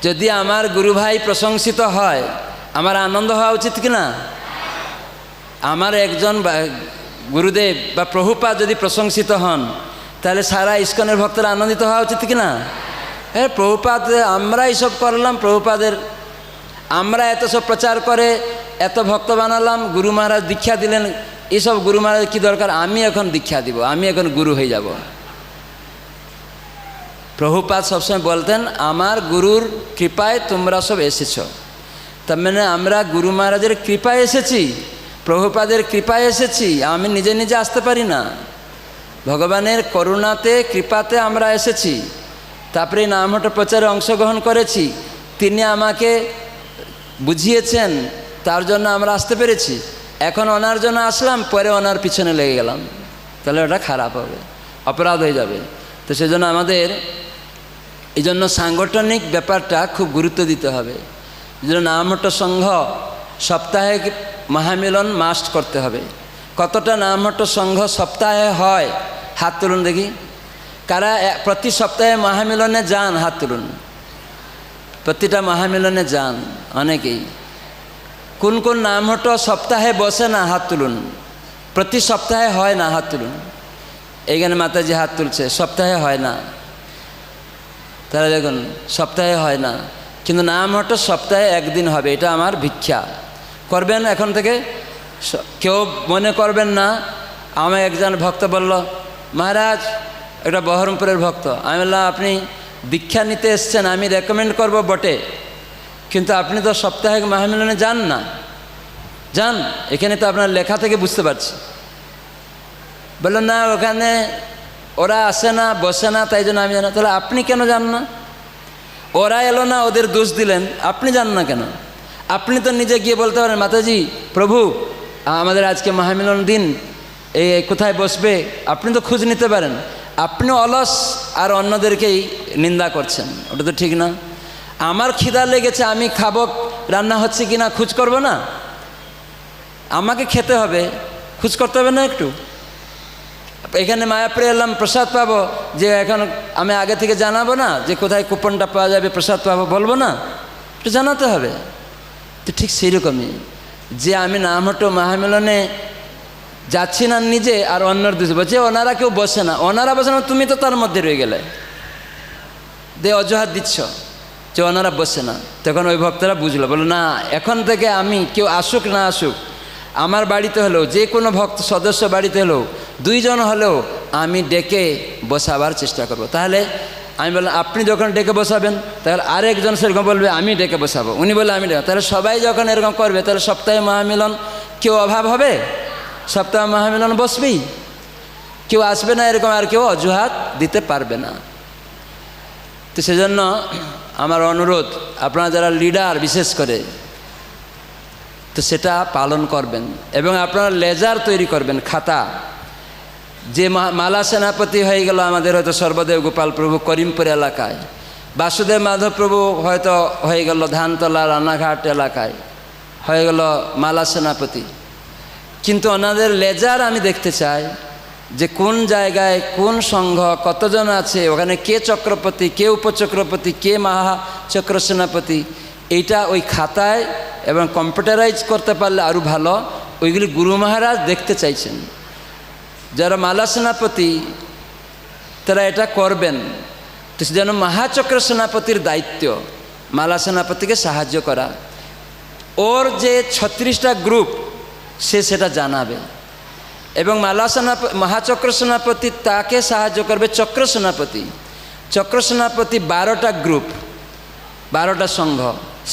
যদি আমার গুরু ভাই প্রশংসিত হয়, আমার আনন্দ হওয়া উচিত কি না? আমার একজন গুরুদেব বা প্রভুপাদ যদি প্রশংসিত হন তাহলে সারা ইস্কনের ভক্তরা আনন্দিত হওয়া উচিত কি না? হ্যাঁ, প্রভুপাদ আমরা এইসব করলাম, প্রভুপাদের আমরা এত সব প্রচার করে এত ভক্ত বানালাম, গুরু মহারাজ দীক্ষা দিলেন, এসব গুরু মহারাজ কী দরকার, আমি এখন দীক্ষা দিব, আমি এখন গুরু হয়ে যাব। প্রভুপাদ সবসময় বলতেন আমার গুরুর কৃপায় তোমরা সব এসেছ। তার মানে আমরা গুরু মহারাজের কৃপায় এসেছি, প্রভুপাদের কৃপায় এসেছি, আমি নিজে নিজে আসতে পারি না, ভগবানের করুণাতে কৃপাতে আমরা এসেছি। তারপরে নামহট্ট প্রচারে অংশগ্রহণ করেছি, তিনি আমাকে বুঝিয়েছেন, তার জন্য আমরা আসতে পেরেছি। এখন ওনার জন্য আসলাম, পরে ওনার পিছনে লেগে গেলাম, তাহলে ওটা খারাপ হবে, অপরাধ হয়ে যাবে। তো সেজন্য আমাদের এই জন্য সাংগঠনিক ব্যাপারটা খুব গুরুত্ব দিতে হবে। এই জন্য নামহট্ট সংঘ সপ্তাহে মহামিলন মাস্ট করতে হবে। কতটা নামহট্ট সংঘ সপ্তাহে হয় হাত তুলুন দেখি। কারা প্রতি সপ্তাহে মহামিলনে যান? হাত তুলুন। প্রতিটা মহামিলনে যান অনেকেই। কোন কোন নামহট্ট সপ্তাহে বসে না? হাত তুলুন। প্রতি সপ্তাহে হয় না? হাত তুলুন। এইখানে মাতাজি হাত তুলছে, সপ্তাহে হয় না। তাহলে দেখুন সপ্তাহে হয় না, কিন্তু নামহট্ট সপ্তাহে একদিন হবে, এটা আমার ভিক্ষা। করবেন এখন থেকে, কেউ মনে করবেন না। আমার একজন ভক্ত বলল, মহারাজ একটা বহরমপুরের ভক্ত, আমি বললাম আপনি দীক্ষা নিতে এসছেন, আমি রেকমেন্ড করব বটে, কিন্তু আপনি তো সাপ্তাহিক মহামিলনে যান না। যান, এখানে তো আপনার লেখা থেকে বুঝতে পারছি। বললেন না ওখানে ওরা আসে না, বসে না, তাই জন্য আমি জানি। তাহলে আপনি কেন যান না? ওরা এলো না, ওদের দোষ দিলেন, আপনি যান না কেন? আপনি তো নিজে গিয়ে বলতে পারেন, মাতাজি প্রভু আমাদের আজকে মহামিলন দিন, এই কোথায় বসবে, আপনি তো খোঁজ নিতে পারেন। আপনি অলস আর অন্যদেরকেই নিন্দা করছেন, ওটা তো ঠিক না। আমার খিদা লেগেছে, আমি খাবো, রান্না হচ্ছে কি না খোঁজ করবো না? আমাকে খেতে হবে, খোঁজ করতে হবে না একটু? এখানে মায়াপুরে এলাম, প্রসাদ পাবো, যে এখন আমি আগে থেকে জানাবো না যে কোথায় কুপনটা পাওয়া যাবে, প্রসাদ পাবো, বলবো না? একটু জানাতে হবে। তো ঠিক সেইরকমই যে আমি নামহট্ট মহামিলনে যাচ্ছি না নিজে, আর অন্যর দোষ বলছে ওনারা কেউ বসে না, ওনারা বসে না, তুমি তো তার মধ্যে রয়ে গেলে, অজুহাত দিচ্ছ যে ওনারা বসে না। তখন ওই ভক্তরা বুঝলো, বলো না এখন থেকে আমি, কেউ আসুক না আসুক, আমার বাড়িতে হলেও, যে কোনো ভক্ত সদস্য বাড়িতে হলেও, 2 জন হলেও আমি ডেকে বসাবার চেষ্টা করব। তাহলে আমি বললাম আপনি যখন ডেকে বসাবেন, তাহলে আরেকজন সেরকম বলবে আমি ডেকে বসাবো, উনি বললে আমি ডেকে, তাহলে সবাই যখন এরকম করবে, তাহলে সপ্তাহে মহামিলন কেউ অভাব হবে? সপ্তাহে মহামিলন বসবেই, কেউ আসবে না এরকম, আর কেউ অজুহাত দিতে পারবে না। তো সেজন্য আমার অনুরোধ, আপনারা যারা লিডার বিশেষ করে, তো সেটা পালন করবেন, এবং আপনারা লেজার তৈরি করবেন, খাতা। যে মালা সেনাপতি হয়ে গেল আমাদের হয়তো সর্বদেব গোপাল প্রভু করিমপুর এলাকায়, বাসুদেব মাধব প্রভু হয়তো হয়ে গেল ধানতলা রানাঘাট এলাকায়, হয়ে গেল মালা সেনাপতি, কিন্তু ওনাদের লেজার আমি দেখতে চাই যে কোন জায়গায় কোন সংঘ কতজন আছে, ওখানে কে চক্রপতি, কে উপচক্রপতি, কে মহাচক্র সেনাপতি, এইটা ওই খাতায় এবং কম্পিউটারাইজ করতে পারলে আরও ভালো। ওইগুলি গুরু মহারাজ দেখতে চাইছেন। যারা মালা সেনাপতি তারা এটা করবেন। তো যেন মহাচক্র সেনাপতির দায়িত্ব মালা সেনাপতিকে সাহায্য করা, ওর যে 36টা গ্রুপ সে সেটা জানাবে, এবং মহাচক্র সেনাপতি তাকে সাহায্য করবে চক্র সেনাপতি। চক্র সেনাপতি 12টা গ্রুপ, 12টা সংঘ,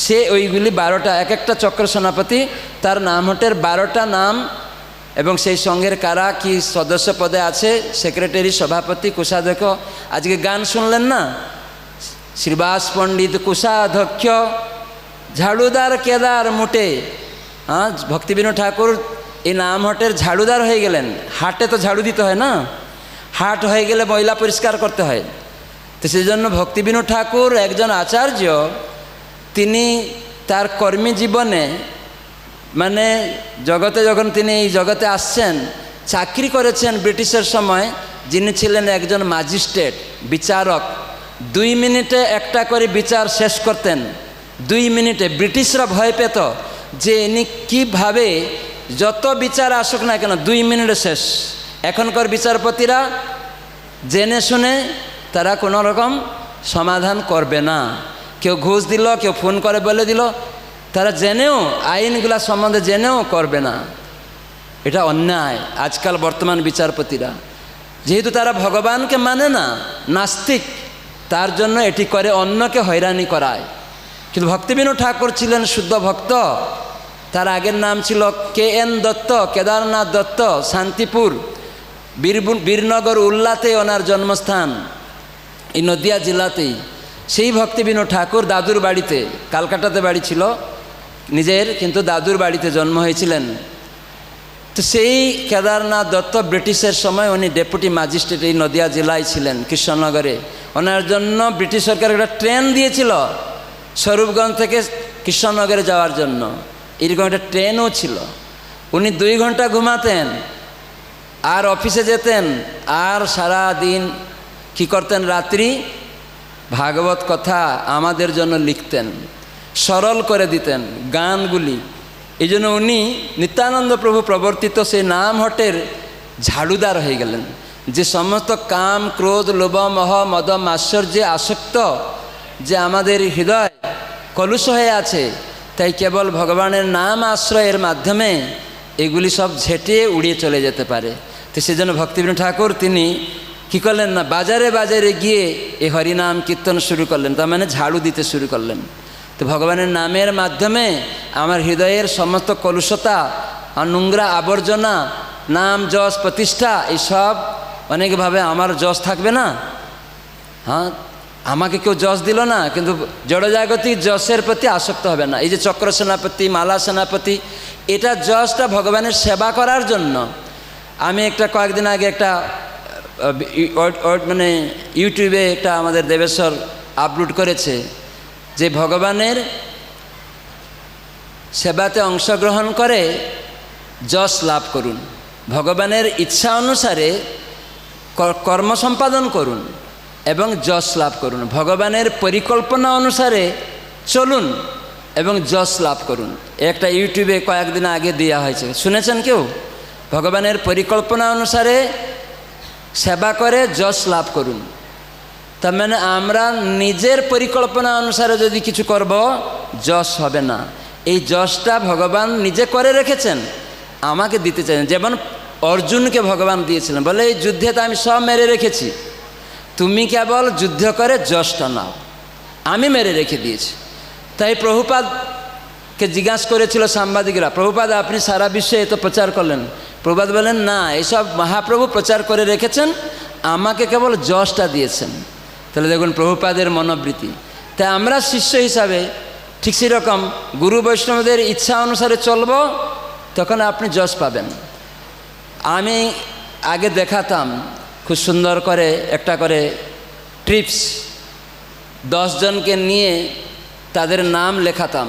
সে ওইগুলি 12টা, এক একটা চক্র সেনাপতি তার নামহটের 12টা নাম, এবং সেই সঙ্গের কারা কি সদস্য পদে আছে, সেক্রেটারি, সভাপতি, কোষাধ্যক্ষ। আজকে গান শুনলেন না, শ্রীবাস পণ্ডিত কোষাধ্যক্ষ, ঝাড়ুদার কেদার মোটে। হ্যাঁ, ভক্তিবিনোদ ঠাকুর এই নামহটের ঝাড়ুদার হয়ে গেলেন। হাটে তো ঝাড়ু দিতে হয় না, হাট হয়ে গেলে ময়লা পরিষ্কার করতে হয়। তো সেই জন্য ভক্তিবিনোদ ঠাকুর একজন আচার্য, তিনি তার কর্মী জীবনে, মানে জগতে যখন তিনি এই জগতে আসছেন, চাকরি করেছেন ব্রিটিশের সময়, যিনি ছিলেন একজন ম্যাজিস্ট্রেট, বিচারক। 2 মিনিটে একটা করে বিচার শেষ করতেন, 2 মিনিটে। ব্রিটিশরা ভয় পেত যে ইনি কীভাবে যত বিচার আসুক না কেন 2 মিনিটে শেষ। এখনকার বিচারপতিরা জেনে শুনে তারা কোনো রকম সমাধান করবে না। কেউ ঘুষ দিল, কেউ ফোন করে বলে দিল, তারা জেনেও আইনগুলা সম্বন্ধে জেনেও করবে না। এটা অন্যায় আজকাল বর্তমান বিচারপতিরা, যেহেতু তারা ভগবানকে মানে না, নাস্তিক, তার জন্য এটি করে অন্যকে হয়রানি করায়। কিন্তু ভক্তিবিনোদ ঠাকুর ছিলেন শুদ্ধ ভক্ত। তার আগের নাম ছিল KN দত্ত, কেদারনাথ দত্ত, শান্তিপুর, বীরনগর উল্লাতে ওনার জন্মস্থান, এই নদিয়া জেলাতেই। সেই ভক্তিবিনোদ ঠাকুর দাদুর বাড়িতে, কালকাটাতে বাড়ি ছিল নিজের, কিন্তু দাদুর বাড়িতে জন্ম হয়েছিলেন। তো সেই কেদারনাথ দত্ত ব্রিটিশের সময় উনি ডেপুটি ম্যাজিস্ট্রেট এই নদিয়া জেলায় ছিলেন, কৃষ্ণনগরে। ওনার জন্য ব্রিটিশ সরকার একটা ট্রেন দিয়েছিল স্বরূপগঞ্জ থেকে কৃষ্ণনগরে যাওয়ার জন্য, এরকম একটা ট্রেনও ছিল। উনি 2 ঘন্টা ঘুমাতেন আর অফিসে যেতেন, আর সারা দিন কী করতেন, রাত্রি ভাগবত কথা আমাদের জন্য লিখতেন, সরল করে দিতেন গানগুলি। এই জন্য উনি নিত্যানন্দ প্রভু প্রবর্তিত সেই নাম হটের ঝাড়ুদার হয়ে গেলেন। যে সমস্ত কাম, ক্রোধ, লোভ, মোহ, মদ, মাৎসর্যে আসক্ত যে আমাদের হৃদয় কলুষ হয়ে আছে, তাই কেবল ভগবানের নাম আশ্রয়ের মাধ্যমে এগুলি সব ঝেঁটে উড়িয়ে চলে যেতে পারে। তো সেজন্য ভক্তিবিনোদ ঠাকুর তিনি কী করলেন না, বাজারে বাজারে গিয়ে এই হরিনাম কীর্তন শুরু করলেন, তার মানে ঝাড়ু দিতে শুরু করলেন। তো ভগবানের নামের মাধ্যমে আমার হৃদয়ের সমস্ত কলুষতা আর নোংরা আবর্জনা, নাম যশ প্রতিষ্ঠা এইসব অনেকভাবে আমার যশ থাকবে না। হ্যাঁ, আমাকে কেউ যশ দিল না, কিন্তু জড়জাগতিক যশের প্রতি আসক্ত হবে না। এই যে চক্র সেনাপতি, মালা সেনাপতি, এটা যশটা ভগবানের সেবা করার জন্য। আমি কয়েকদিন আগে একটা মানে ইউটিউবে একটা আমাদের দেবেশ্বর আপলোড করেছে যে ভগবানের সেবাতে অংশগ্রহণ করে যশ লাভ করুন, ভগবানের ইচ্ছা অনুসারে কর্ম সম্পাদন করুন এবং যশ লাভ করুন, ভগবানের পরিকল্পনা অনুসারে চলুন এবং যশ লাভ করুন। একটা ইউটিউবে কয়েকদিন আগে দেওয়া হয়েছে, শুনেছেন কেউ? ভগবানের পরিকল্পনা অনুসারে সেবা করে যশ লাভ করুন। তার মানে আমরা নিজের পরিকল্পনা অনুসারে যদি কিছু করব, যশ হবে না। এই যশটা ভগবান নিজে করে রেখেছেন, আমাকে দিতে চাইছেন। যেমন অর্জুনকে ভগবান দিয়েছিলেন, বলে এই যুদ্ধে তো আমি সব মেরে রেখেছি, তুমি কেবল যুদ্ধ করে যশটা নাও, আমি মেরে রেখে দিয়েছি। তাই প্রভুপাদকে জিজ্ঞাসা করেছিল সাংবাদিকরা, প্রভুপাদ আপনি সারা বিশ্বে এত প্রচার করলেন। প্রভুপাদ বলেন, না, এসব মহাপ্রভু প্রচার করে রেখেছেন, আমাকে কেবল যশটা দিয়েছেন। তাহলে দেখুন প্রভুপাদের মনোবৃত্তি। তাই আমরা শিষ্য হিসাবে ঠিক সেরকম গুরু বৈষ্ণবদের ইচ্ছা অনুসারে চলব, তখন আপনি যশ পাবেন। আমি আগে দেখাতাম খুব সুন্দর করে একটা করে ট্রিপস, 10 জনকে নিয়ে তাদের নাম লেখাতাম।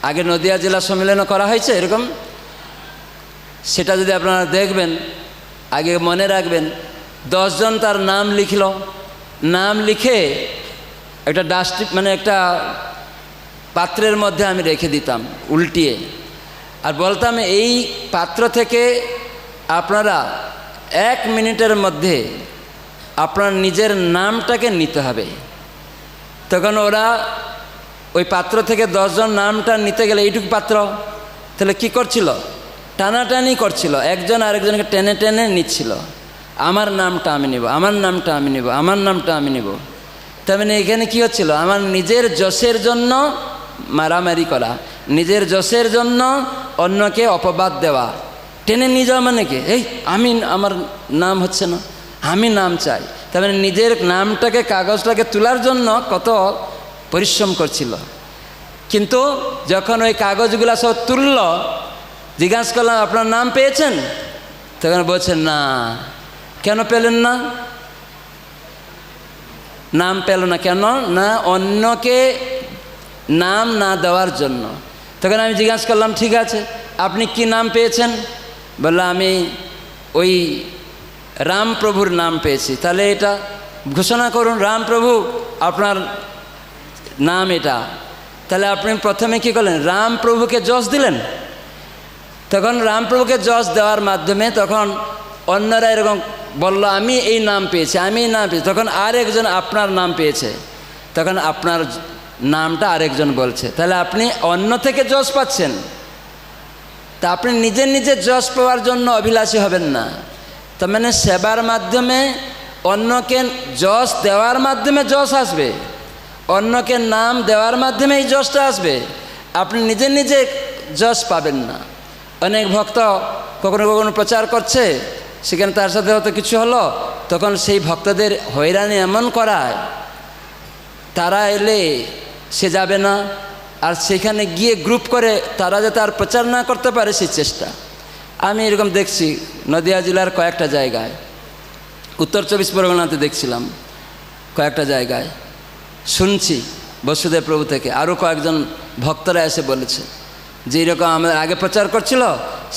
আগে নদিয়া জেলা সম্মেলনও করা হয়েছে এরকম, সেটা যদি আপনারা দেখবেন, আগে মনে রাখবেন, 10 জন তার নাম লিখল, নাম লিখে একটা মানে একটা পাত্রের মধ্যে আমি রেখে দিতাম উল্টিয়ে, আর বলতাম এই পাত্র থেকে আপনারা 1 মিনিটের মধ্যে আপনার নিজের নামটাকে নিতে হবে। তখন ওরা ওই পাত্র থেকে 10 জন নামটা নিতে গেলে এইটুকু পাত্র, তাহলে কি করছিল, টানাটানি করছিল, একজন আরেকজনকে টেনে টেনে নিচ্ছিল, আমার নামটা আমি নেব, আমার নামটা আমি নেব, আমার নামটা আমি নেব। তার মানে এখানে কী হচ্ছিল, আমার নিজের যশের জন্য মারামারি করা, নিজের যশের জন্য অন্যকে অপবাদ দেওয়া, টেনে নিয়ে যাওয়া। মানে কি, এই আমি, আমার নাম হচ্ছে না, আমি নাম চাই। তার মানে নিজের নামটাকে, কাগজটাকে তোলার জন্য কত পরিশ্রম করছিল। কিন্তু যখন ওই কাগজগুলো সব তুলল, জিজ্ঞাসা করলাম আপনার নাম পেয়েছেন? তখন বলছেন না। কেন পেলেন না? নাম পেল না কেন? না, অন্যকে নাম না দেওয়ার জন্য। তখন আমি জিজ্ঞাসা করলাম, ঠিক আছে আপনি কি নাম পেয়েছেন? বললো আমি ওই রামপ্রভুর নাম পেয়েছি। তাহলে এটা ঘোষণা করুন, রামপ্রভু আপনার নাম এটা। তাহলে আপনি প্রথমে কি করলেন, রামপ্রভুকে যশ দিলেন। তখন রামপ্রভুকে যশ দেওয়ার মাধ্যমে তখন অন্যরা এরকম বলল, আমি এই নাম পেয়েছি, আমি এই নাম পেয়েছি। তখন আরেকজন আপনার নাম পেয়েছে, তখন আপনার নামটা আরেকজন বলছে, তাহলে আপনি অন্য থেকে যশ পাচ্ছেন। তা আপনি নিজে নিজে যশ পাওয়ার জন্য অভিলাষী হবেন না। তার মানে সেবার মাধ্যমে অন্যকে যশ দেওয়ার মাধ্যমে যশ আসবে, অন্যকে নাম দেওয়ার মাধ্যমে এই যশটা আসবে। আপনি নিজে নিজে যশ পাবেন না। অনেক ভক্ত কখনো কখনো প্রচার করছে, সেখানে তার সাথে হয়তো কিছু হলো, তখন সেই ভক্তদের হয়রানি এমন করায়, তারা এলে সে যাবে না, আর সেখানে গিয়ে গ্রুপ করে তারা যাতে আর প্রচার না করতে পারে সেই চেষ্টা। আমি এরকম দেখছি নদিয়া জেলার কয়েকটা জায়গায়, উত্তর 24 পরগনাতে দেখছিলাম কয়েকটা জায়গায়, শুনছি বসুদেব প্রভু থেকে আরও কয়েকজন ভক্তরা এসে বলেছে যে এরকম আমাদের আগে প্রচার করছিল,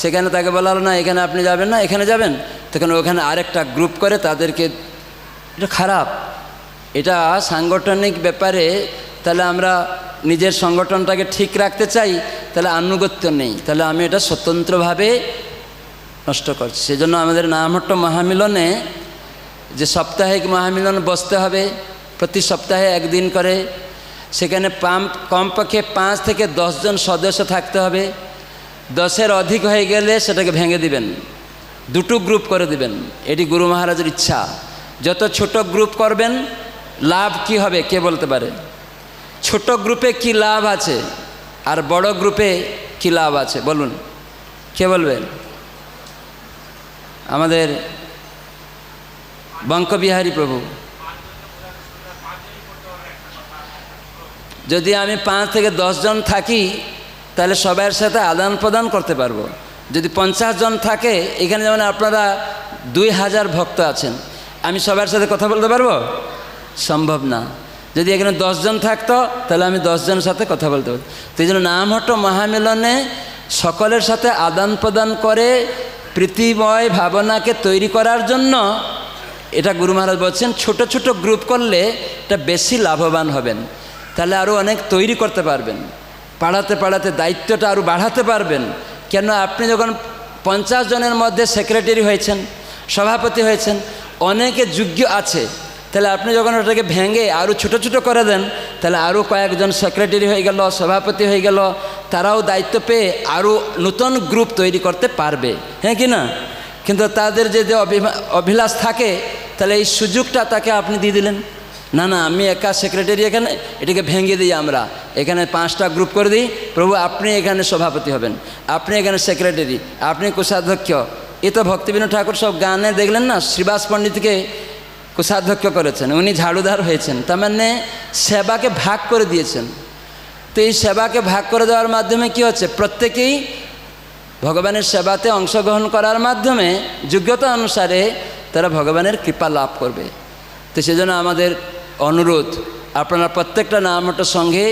সেখানে তাকে বলা হলো না এখানে আপনি যাবেন না, এখানে যাবেন, তখন ওখানে আরেকটা গ্রুপ করে তাদেরকে। এটা খারাপ, এটা সাংগঠনিক ব্যাপারে। তাহলে আমরা নিজের সংগঠনটাকে ঠিক রাখতে চাই, তাহলে আনুগত্য নেই, তাহলে আমি এটা স্বতন্ত্রভাবে নষ্ট করছি। সেজন্য আমাদের নামহট্ট মহামিলনে যে সাপ্তাহিক মহামিলন বসতে হবে, প্রতি সপ্তাহে একদিন করে, সেখানে কমপক্ষে 5 থেকে 10 জন সদস্য থাকতে হবে। 10-এর অধিক হয়ে গেলে সেটাকে ভেঙে দিবেন, 2টো গ্রুপ করে দিবেন। এটি গুরু মহারাজের ইচ্ছা। যত ছোট গ্রুপ করবেন, লাভ কি হবে কে বলতে পারে? ছোট গ্রুপে কি লাভ আছে আর বড় গ্রুপে কি লাভ আছে বলুন, কে বলবেন? আমাদের বঙ্কবিহারী প্রভু, যদি আমি 5 থেকে 10 জন থাকি, তাহলে সবার সাথে আদান প্রদান করতে পারবো। যদি 50 জন থাকে, এখানে যেমন আপনারা 2000 ভক্ত আছেন, আমি সবার সাথে কথা বলতে পারবো? সম্ভব না। যদি এখানে 10 জন থাকতো, তাহলে আমি 10 জনের সাথে কথা বলতে পারতাম। তো এই জন্য নামহট্ট মহামিলনে সকলের সাথে আদান প্রদান করে প্রীতিময় ভাবনাকে তৈরি করার জন্য এটা গুরু মহারাজ বলছেন, ছোট ছোট গ্রুপ করলে এটা বেশি লাভবান হবেন। তাহলে আরও অনেক তৈরি করতে পারবেন, পাড়াতে পাড়াতে দায়িত্বটা আরও বাড়াতে পারবেন। কেন আপনি যখন 50 জনের মধ্যে সেক্রেটারি হয়েছেন, সভাপতি হয়েছেন, অনেকে যোগ্য আছে, তাহলে আপনি যখন ওটাকে ভেঙে আরও ছোট ছোট করে দেন, তাহলে আরও কয়েকজন সেক্রেটারি হয়ে গেল, সভাপতি হয়ে গেল, তারাও দায়িত্ব পেয়ে আরও নতুন গ্রুপ তৈরি করতে পারবে, হ্যাঁ কি না? কিন্তু তাদের যে অভিলাষ থাকে, তাহলে এই সুযোগটা তাকে আপনি দিয়ে দিলেন। না না, আমি একা সেক্রেটারি, এখানে এটাকে ভেঙে দিই, আমরা এখানে 5টা গ্রুপ করে দিই, প্রভু আপনি এখানে সভাপতি হবেন, আপনি এখানে সেক্রেটারি, আপনি কোষাধ্যক্ষ। এ তো ভক্তিবিনোদ ঠাকুর সব গানে দেখলেন না, শ্রীবাস পণ্ডিতকে কোষাধ্যক্ষ করেছেন, উনি ঝাড়ুদার হয়েছেন। তার মানে সেবাকে ভাগ করে দিয়েছেন। তো এই সেবাকে ভাগ করে দেওয়ার মাধ্যমে কি হচ্ছে, প্রত্যেকেই ভগবানের সেবাতে অংশগ্রহণ করার মাধ্যমে যোগ্যতা অনুসারে তারা ভগবানের কৃপা লাভ করবে। তো সেজন্য আমাদের অনুরোধ, আপনারা প্রত্যেকটা নামহট্ট সঙ্গে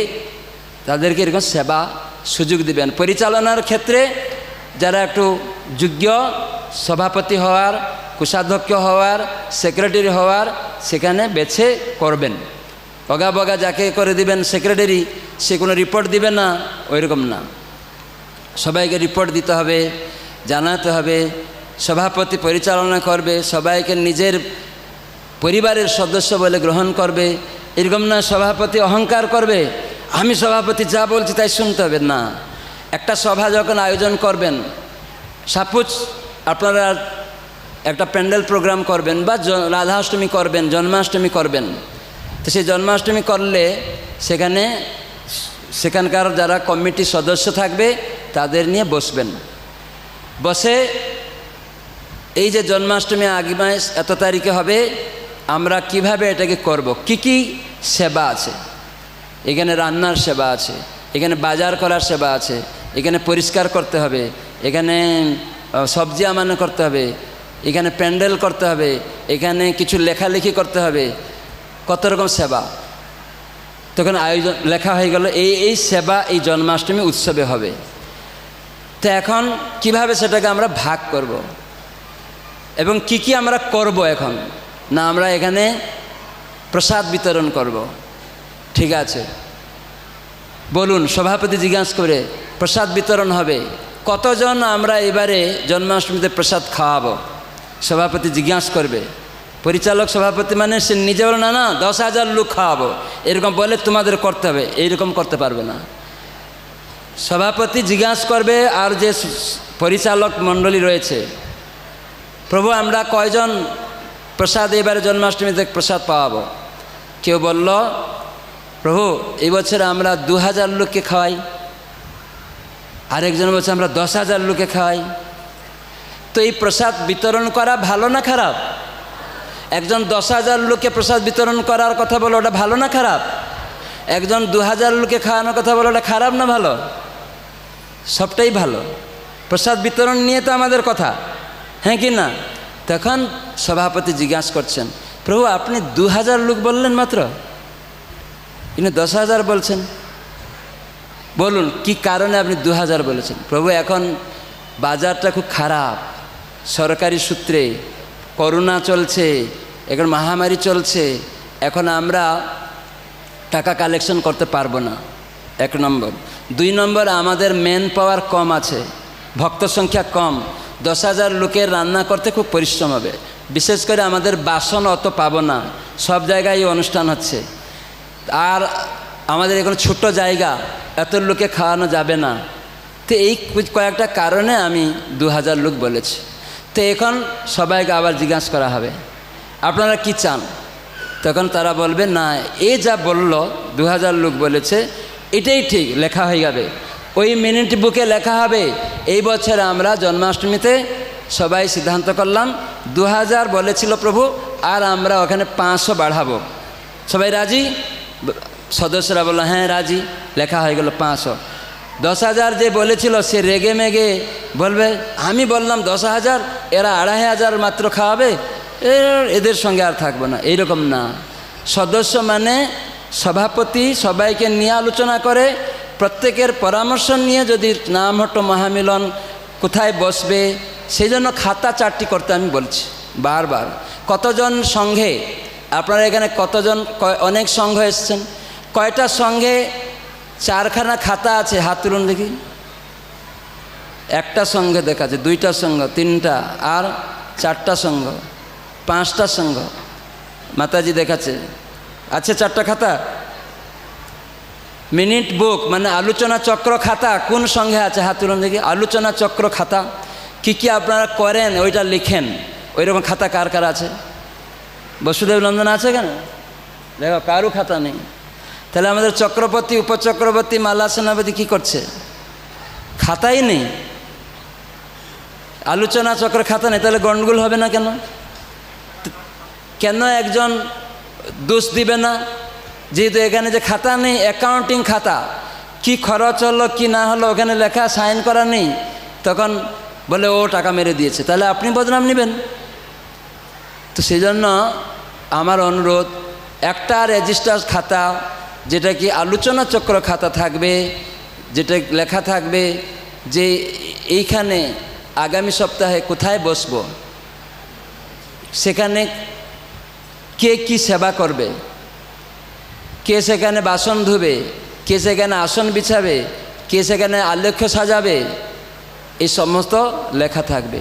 তাদেরকে এরকম সেবা সুযোগ দিবেন। পরিচালনার ক্ষেত্রে যারা একটু যোগ্য, সভাপতি হওয়ার, কোষাধ্যক্ষ হওয়ার, সেক্রেটারি হওয়ার, সেখানে বেছে করবেন। বগা বগা যাকে করে দিবেন সেক্রেটারি, সে কোনো রিপোর্ট দিবে না, ওইরকম না। সবাইকে রিপোর্ট দিতে হবে, জানাতে হবে। সভাপতি পরিচালনা করবে, সবাইকে নিজের পরিবারের সদস্য বলে গ্রহণ করবে। এরকম না সভাপতি অহংকার করবে, আমি সভাপতি যা বলছি তাই শুনতে হবে না। একটা সভা যখন আয়োজন করবেন, সাপোজ আপনারা একটা প্যান্ডেল প্রোগ্রাম করবেন, বা রাধাষ্টমী করবেন, জন্মাষ্টমী করবেন, তো সেই জন্মাষ্টমী করলে সেখানকার যারা কমিটির সদস্য থাকবে তাদের নিয়ে বসবেন। বসে এই যে জন্মাষ্টমী আগামী এত তারিখে হবে, আমরা কিভাবে এটাকে করব, কি কি সেবা আছে, এখানে রান্নার সেবা আছে, এখানে বাজার করার সেবা আছে, এখানে পরিষ্কার করতে হবে, এখানে সবজি আমানো করতে হবে, এখানে প্যান্ডেল করতে হবে, এখানে কিছু লেখালেখি করতে হবে, কত রকম সেবা। তখন আয়োজন লেখা হয়ে গেল, এই সেবা এই জন্মাষ্টমী উৎসবে হবে। তো এখন কিভাবে সেটাকে আমরা ভাগ করব এবং কি কি আমরা করব? এখন না আমরা এখানে প্রসাদ বিতরণ করব, ঠিক আছে, বলুন। সভাপতি জিজ্ঞাসা করে প্রসাদ বিতরণ হবে, কতজন আমরা এবারে জন্মাষ্টমীতে প্রসাদ খাওয়াবো? সভাপতি জিজ্ঞাসা করবে, পরিচালক সভাপতি মানে সে নিজে বলে না 10,000 লোক খাওয়াবো, এরকম বলে তোমাদের করতে হবে, এইরকম করতে পারবে না। সভাপতি জিজ্ঞাসা করবে আর যে পরিচালক মণ্ডলী রয়েছে, প্রভু আমরা কয়জন প্রসাদ এবারে জন্মাষ্টমীতে প্রসাদ পাওয়াবো? কেউ বলল, প্রভু এই বছর আমরা 2,000 লোককে খাওয়াই। আরেকজন বলছে আমরা 10,000 লোককে খাওয়াই। তো এই প্রসাদ বিতরণ করা ভালো না খারাপ? একজন 10,000 লোককে প্রসাদ বিতরণ করার কথা বলো, ওটা ভালো না খারাপ? একজন 2,000 লোককে খাওয়ানোর কথা বলো, ওটা খারাপ না ভালো? সবটাই ভালো। প্রসাদ বিতরণ নিয়ে তো আমাদের কথা, হ্যাঁ কি না? তখন সভাপতি জিজ্ঞাসা করছেন, প্রভু আপনি 2,000 লোক বললেন মাত্র, ইনি 10,000 বলছেন, বলুন কি কারণে আপনি 2,000 বলেছেন? প্রভু এখন বাজারটা খুব খারাপ, সরকারি সূত্রে করোনা চলছে, এখন মহামারী চলছে, এখন আমরা টাকা কালেকশন করতে পারবো না, 1 নম্বর। 2 নম্বর আমাদের ম্যান পাওয়ার কম আছে, ভক্ত সংখ্যা কম, 10,000 লোকের রান্না করতে খুব পরিশ্রম হবে, বিশেষ করে আমাদের বাসন অত পাবো না, সব জায়গায় অনুষ্ঠান হচ্ছে, আর আমাদের এখানে ছোট জায়গা, এত লোকে খাওয়ানো যাবে না। তো এই কয়েকটা কারণে আমি 2,000 লোক বলেছি। তো এখন সবাইকে আবার জিজ্ঞাসা করা হবে আপনারা কি চান? তখন তারা বলবে না এ যা বলল 2,000 লোক বলেছে এটাই ঠিক, লেখা হয়ে যাবে, ওই মিনিট বুকে লেখা হবে এই বছর আমরা জন্মাষ্টমীতে সবাই সিদ্ধান্ত করলাম 2,000 বলেছিল প্রভু, আর আমরা ওখানে 500 বাড়াবো। সবাই রাজি? সদস্যরা বলল হ্যাঁ রাজি, লেখা হয়ে গেল 500। 10,000 যে বলেছিল সে রেগে মেগে বলবে আমি বললাম 10,000, এরা 2,500 মাত্র খাওয়াবে, এদের সঙ্গে আর থাকবো না। এইরকম না, সদস্য মানে সভাপতি সবাইকে নিয়ে আলোচনা করে, প্রত্যেকের পরামর্শ নিয়ে যদি নামহট্ট মহামিলন কোথায় বসবে সেই জন্য খাতা 4টি করতে আমি বলছি বারবার। কতজন সঙ্ঘে, আপনারা এখানে কতজন, অনেক সংঘ এসছেন, কয়টা সঙ্ঘে 4খানা খাতা আছে? হাত তুলুন দেখি। একটা সঙ্ঘে দেখাচ্ছে, 2টা সংঘ, 3টা, আর 4টা সংঘ, 5টা সংঘ। মাতাজি দেখাচ্ছে আছে 4টা খাতা। মিনিট বুক মানে আলোচনা চক্র খাতা কোন সঙ্গে আছে? হাত তুলুন দেখি। আলোচনা চক্র খাতা, কি কি আপনারা করেন ওইটা লিখেন, ওইরকম খাতা কার কার আছে? বসুদেব নন্দন আছে কেন? দেখো কারু খাতা নেই। তাহলে আমাদের চক্রবর্তী, উপচক্রবর্তী, মালা সেনাপতি কি করছে? খাতাই নেই, আলোচনা চক্র খাতা নেই, তাহলে গন্ডগোল হবে না কেন? কেন একজন দোষ দিবে না? যেহেতু এখানে যে খাতা নেই, অ্যাকাউন্টিং খাতা, কি খরচ হলো কি না হলো ওখানে লেখা, সাইন করা নেই, তখন বলে ও টাকা মেরে দিয়েছে, তাহলে আপনি বদনাম নেবেন। তো সেই জন্য আমার অনুরোধ, একটা রেজিস্টার খাতা যেটা কি আলোচনা চক্র খাতা থাকবে, যেটা লেখা থাকবে যে এইখানে আগামী সপ্তাহে কোথায় বসবো, সেখানে কে কি সেবা করবে, কে সেখানে বাসন ধুবে, কে সেখানে আসন বিছাবে, কে সেখানে আলেখ্য সাজাবে, এই সমস্ত লেখা থাকবে।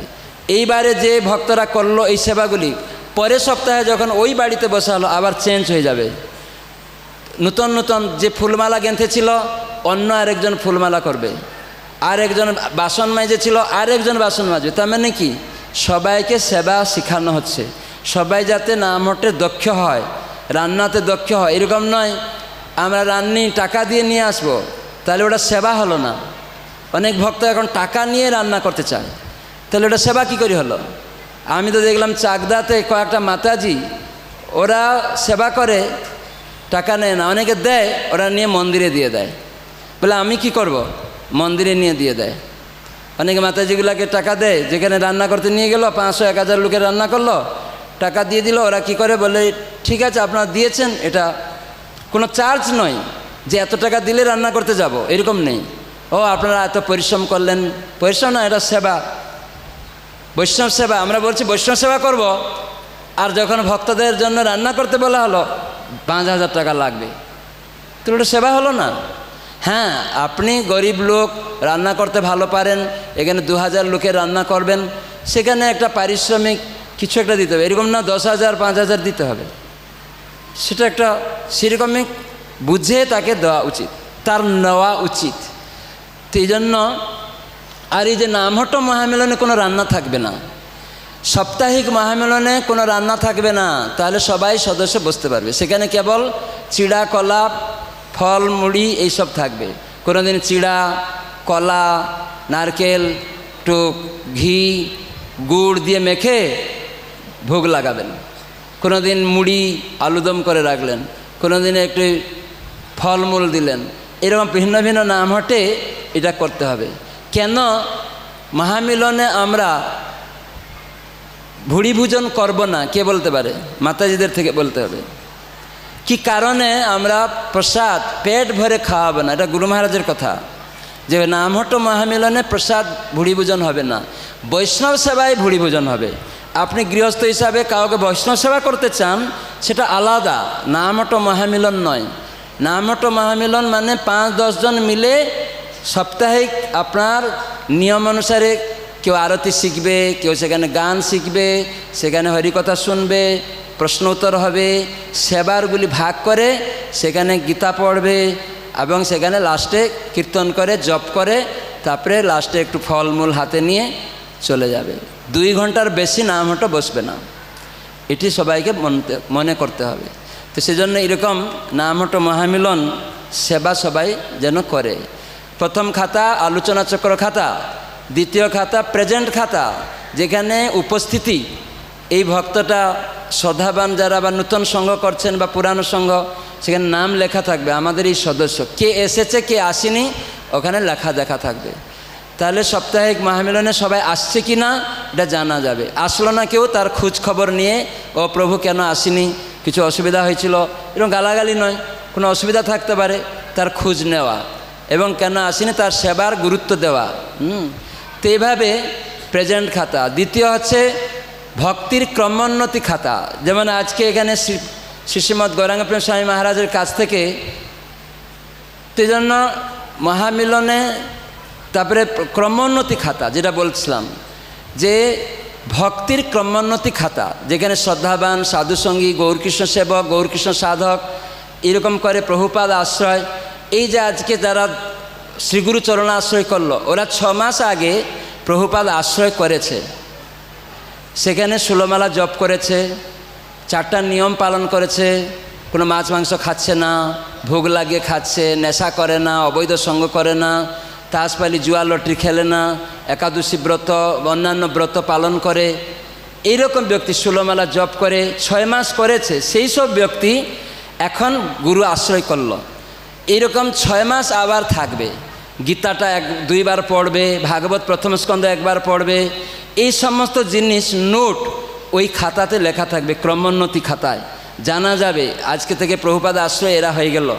এইবারে যে ভক্তরা করলো এই সেবাগুলি, পরের সপ্তাহে যখন ওই বাড়িতে বসা হলো আবার চেঞ্জ হয়ে যাবে। নূতন নূতন যে ফুলমালা গেঁথেছিল অন্য আরেকজন ফুলমালা করবে, আরেকজন বাসন মাজেছিল আরেকজন বাসন মাজবে। তার মানে কি সবাইকে সেবা শেখানো হচ্ছে, সবাই যাতে নামহট্টে দক্ষ হয়, রান্নাতে দক্ষ হয়। এরকম নয় আমরা রান্নি টাকা দিয়ে নিয়ে আসবো, তাহলে ওটা সেবা হলো না। অনেক ভক্ত এখন টাকা নিয়ে রান্না করতে চায়, তাহলে ওটা সেবা কী করে হলো? আমি তো দেখলাম চাকদাতে কয়েকটা মাতাজি ওরা সেবা করে, টাকা নেয় না, অনেকে দেয়, ওরা নিয়ে মন্দিরে দিয়ে দেয়, বলে আমি কি করব, মন্দিরে নিয়ে দিয়ে দেয়। অনেকে মাতাজিগুলাকে টাকা দেয়, যেখানে রান্না করতে নিয়ে গেল 500-1000 লোকের রান্না করলো, টাকা দিয়ে দিল, ওরা কি করে বলে ঠিক আছে আপনারা দিয়েছেন, এটা কোনো চার্জ নয় যে এত টাকা দিলে রান্না করতে যাব, এরকম নেই। ও আপনারা এত পরিশ্রম করলেন, পরিশ্রম না, এটা সেবা, বৈষ্ণব সেবা। আমরা বলছি বৈষ্ণব সেবা করব, আর যখন ভক্তদের জন্য রান্না করতে বলা হলো 5,000 টাকা লাগবে, তো ওটা সেবা হলো না। হ্যাঁ, আপনি গরিব লোক, রান্না করতে ভালো পারেন, এখানে 2000 লোকের রান্না করবেন, সেখানে একটা পারিশ্রমিক কিছু একটা দিতে হবে। এরকম না 10,000 5,000 দিতে হবে, সেটা একটা সেরকমই বুঝে তাকে দেওয়া উচিত, তার নেওয়া উচিত। তো এই জন্য আর এই যে নামহট্ট মহামিলনে কোনো রান্না থাকবে না, সাপ্তাহিক মহামিলনে কোনো রান্না থাকবে না, তাহলে সবাই সদস্য বসতে পারবে। সেখানে কেবল চিড়া কলা ফল মুড়ি এইসব থাকবে। কোনো দিন চিড়া কলা নারকেল একটু ঘি গুড় দিয়ে মেখে ভোগ লাগাবেন, কোনো দিন মুড়ি আলুদম করে রাখলেন, কোনো দিন একটু ফলমূল দিলেন, এরকম ভিন্ন ভিন্ন নামহট্টে এটা করতে হবে। কেন মহামিলনে আমরা ভুড়ি ভোজন করব না, কে বলতে পারে? মাতাজিদের থেকে বলতে হবে। কি কারণে আমরা প্রসাদ পেট ভরে খাওয়াবো না? এটা গুরু মহারাজের কথা, যে নামহট্ট মহামিলনে প্রসাদ ভুড়ি ভোজন হবে না, বৈষ্ণব সেবায় ভুড়ি ভোজন হবে। আপনি গৃহস্থ হিসাবে কাউকে বৈষ্ণব সেবা করতে চান, সেটা আলাদা, নামহট্ট মহামিলন নয়। নামহট্ট মহামিলন মানে 5-10 জন মিলে সাপ্তাহিক আপনার নিয়ম অনুসারে কেউ আরতি শিখবে, কেউ সেখানে গান শিখবে, সেখানে হরিকথা শুনবে, প্রশ্ন উত্তর হবে, সেবারগুলি ভাগ করে সেখানে গীতা পড়বে এবং সেখানে লাস্টে কীর্তন করে জপ করে, তারপরে লাস্টে একটু ফলমূল হাতে নিয়ে চলে যাবে। 2 ঘন্টার বেশি নামহট্ট বসবে না, এটি সবাইকে মনে করতে হবে। তো সেজন্য এরকম নামহট্ট মহামিলন সেবা সবাই যেন করে। প্রথম খাতা আলোচনা চক্র খাতা, দ্বিতীয় খাতা প্রেজেন্ট খাতা, যেখানে উপস্থিতি এই ভক্তটা শ্রদ্ধাবান যারা বা নূতন সংঘ করছেন বা পুরানো সংঘ, সেখানে নাম লেখা থাকবে, আমাদের এই সদস্য কে এসেছে কে আসেনি ওখানে লেখা দেখা থাকবে। তাহলে সাপ্তাহিক মহামিলনে সবাই আসছে কি না এটা জানা যাবে। আসলো না কেউ, তার খোঁজ খবর নিয়ে, ও প্রভু কেন আসেনি, কিছু অসুবিধা হয়েছিল, এরকম গালাগালি নয়, কোনো অসুবিধা থাকতে পারে, তার খোঁজ নেওয়া এবং কেন আসেনি তার সেবার গুরুত্ব দেওয়া। তো এইভাবে প্রেজেন্ট খাতা। দ্বিতীয় হচ্ছে ভক্তির ক্রমোন্নতি খাতা। যেমন আজকে এখানে শ্রীমৎ গৌরাঙ্গপ্রেম স্বামী মহারাজের কাছ থেকে, তো জন্য মহামিলনে তারপরে ক্রমোন্নতি খাতা যেটা বলছিলাম, যে ভক্তির ক্রমোন্নতি খাতা, যেখানে শ্রদ্ধাবান সাধুসঙ্গী গৌরকৃষ্ণ সেবক গৌরকৃষ্ণ সাধক এরকম করে প্রভুপাদ আশ্রয়, এই যে আজকে যারা শ্রীগুরু চরণ আশ্রয় করলো, ওরা 6 মাস আগে প্রভুপাদ আশ্রয় করেছে, সেখানে 16 মালা জপ করেছে, 4টা নিয়ম পালন করেছে, কোনো মাছ মাংস খাচ্ছে না, ভোগ লাগিয়ে খাচ্ছে, নেশা করে না, অবৈধ সঙ্গ করে না, তাসপালি জুয়া লটারি খেলে না, একাদশী ব্রত অন্যান্য ব্রত পালন করে, এইরকম ব্যক্তি 16 মালা জপ করে 6 মাস করেছে, সেই সব ব্যক্তি এখন গুরু আশ্রয় করলো। এইরকম 6 মাস আবার থাকবে, গীতাটা 1-2 বার পড়বে, ভাগবত প্রথম স্কন্ধ 1 বার পড়বে, এই সমস্ত জিনিস নোট ওই খাতাতে লেখা থাকবে, ক্রমোন্নতি খাতায় জানা যাবে আজকে থেকে প্রভুপাদ আশ্রয় এরা হয়ে গেল।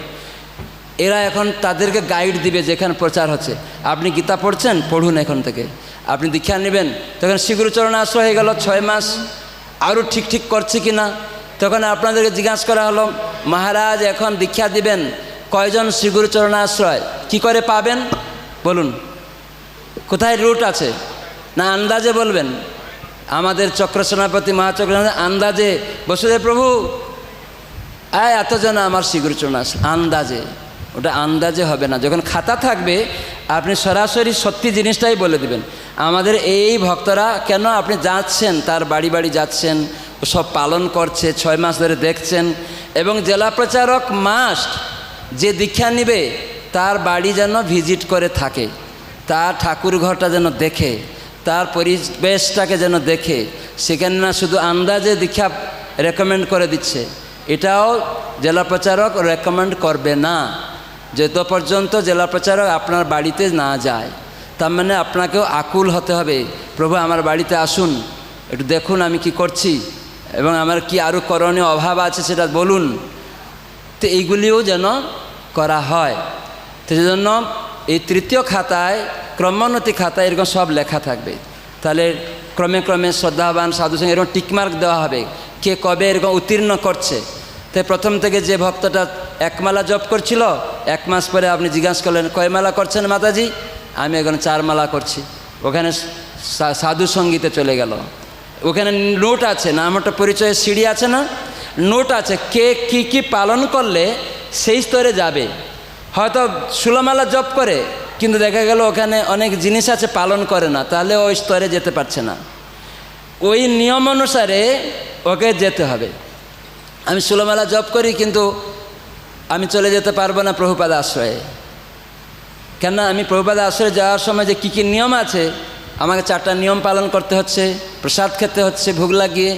এরা এখন তাদেরকে গাইড দিবে, যেখানে প্রচার হচ্ছে আপনি গীতা পড়ছেন, পড়ুন এখন থেকে, আপনি দীক্ষা নেবেন, তখন শ্রীগুরুচরণ আশ্রয় হয়ে গেল 6 মাস, আরও ঠিক করছে কি না, তখন আপনাদেরকে জিজ্ঞাসা করা হলো মহারাজ এখন দীক্ষা দিবেন, কয়জন শ্রীগুরুচরণ আশ্রয় কি করে পাবেন বলুন, কোথায় রুট আছে, না আন্দাজে বলবেন? আমাদের চক্র সেনাপতি মহাচক্র আন্দাজে, বসুদেব প্রভু এতজন আমার শ্রীগুরুচরণ আশ্রয়, আন্দাজে, ওটা আন্দাজে হবে না। যখন খাতা থাকবে আপনি সরাসরি সত্যি জিনিসটাই বলে দিবেন, আমাদের এই ভক্তরা কেন আপনি যাচ্ছেন, তার বাড়ি বাড়ি যাচ্ছেন, ও সব পালন করছে 6 মাস ধরে দেখছেন, এবং জেলা প্রচারক মাস্ট যে দীক্ষা নিবে তার বাড়ি যেন ভিজিট করে থাকে, তার ঠাকুর ঘরটা যেন দেখে, তার পরিবেশটাকে যেন দেখে, সেখানে না শুধু আন্দাজে দীক্ষা রেকমেন্ড করে দিচ্ছে, এটাও জেলা প্রচারক রেকমেন্ড করবে না যত পর্যন্ত জেলা প্রচারক আপনার বাড়িতে না যায়। তার মানে আপনাকেও আকুল হতে হবে, প্রভু আমার বাড়িতে আসুন, একটু দেখুন আমি কি করছি এবং আমার কি আরও করণীয় অভাব আছে সেটা বলুন। তো এইগুলিও যেন করা হয়। তো সেজন্য এই তৃতীয় খাতায় ক্রমোন্নতি খাতায় এরকম সব লেখা থাকবে। তাহলে ক্রমে ক্রমে শ্রদ্ধাবান সাধুসঙ্গে এরকম টিকমার্ক দেওয়া হবে, কে কবে এরকম উত্তীর্ণ করছে। তাই প্রথম থেকে যে ভক্তটা 1 মালা জপ করছিল 1 মাস পরে আপনি জিজ্ঞাসা করলেন কয় মালা করছেন মাতাজি? আমি এখন 4 মালা করছি। ওখানে সাধু সঙ্গীতে চলে গেল। ওখানে নোট আছে, নামটা পরিচয়ের সিঁড়ি আছে না, নোট আছে কে কি কি পালন করলে সেই স্তরে যাবে। হয়তো 16 মালা জপ করে, কিন্তু দেখা গেল ওখানে অনেক জিনিস আছে পালন করে না, তাহলে ওই স্তরে যেতে পারছে না। ওই নিয়ম অনুসারে ওকে যেতে হবে। আমি 16 মালা জপ করি, কিন্তু আমি চলে যেতে পারবো না প্রভুপাদ আশ্রয়ে। কেন? আমি প্রভুপাদ আশ্রয়ে যাওয়ার সময় যে কী কী নিয়ম আছে, আমাকে 4টা নিয়ম পালন করতে হচ্ছে, প্রসাদ খেতে হচ্ছে ভোগ লাগিয়ে,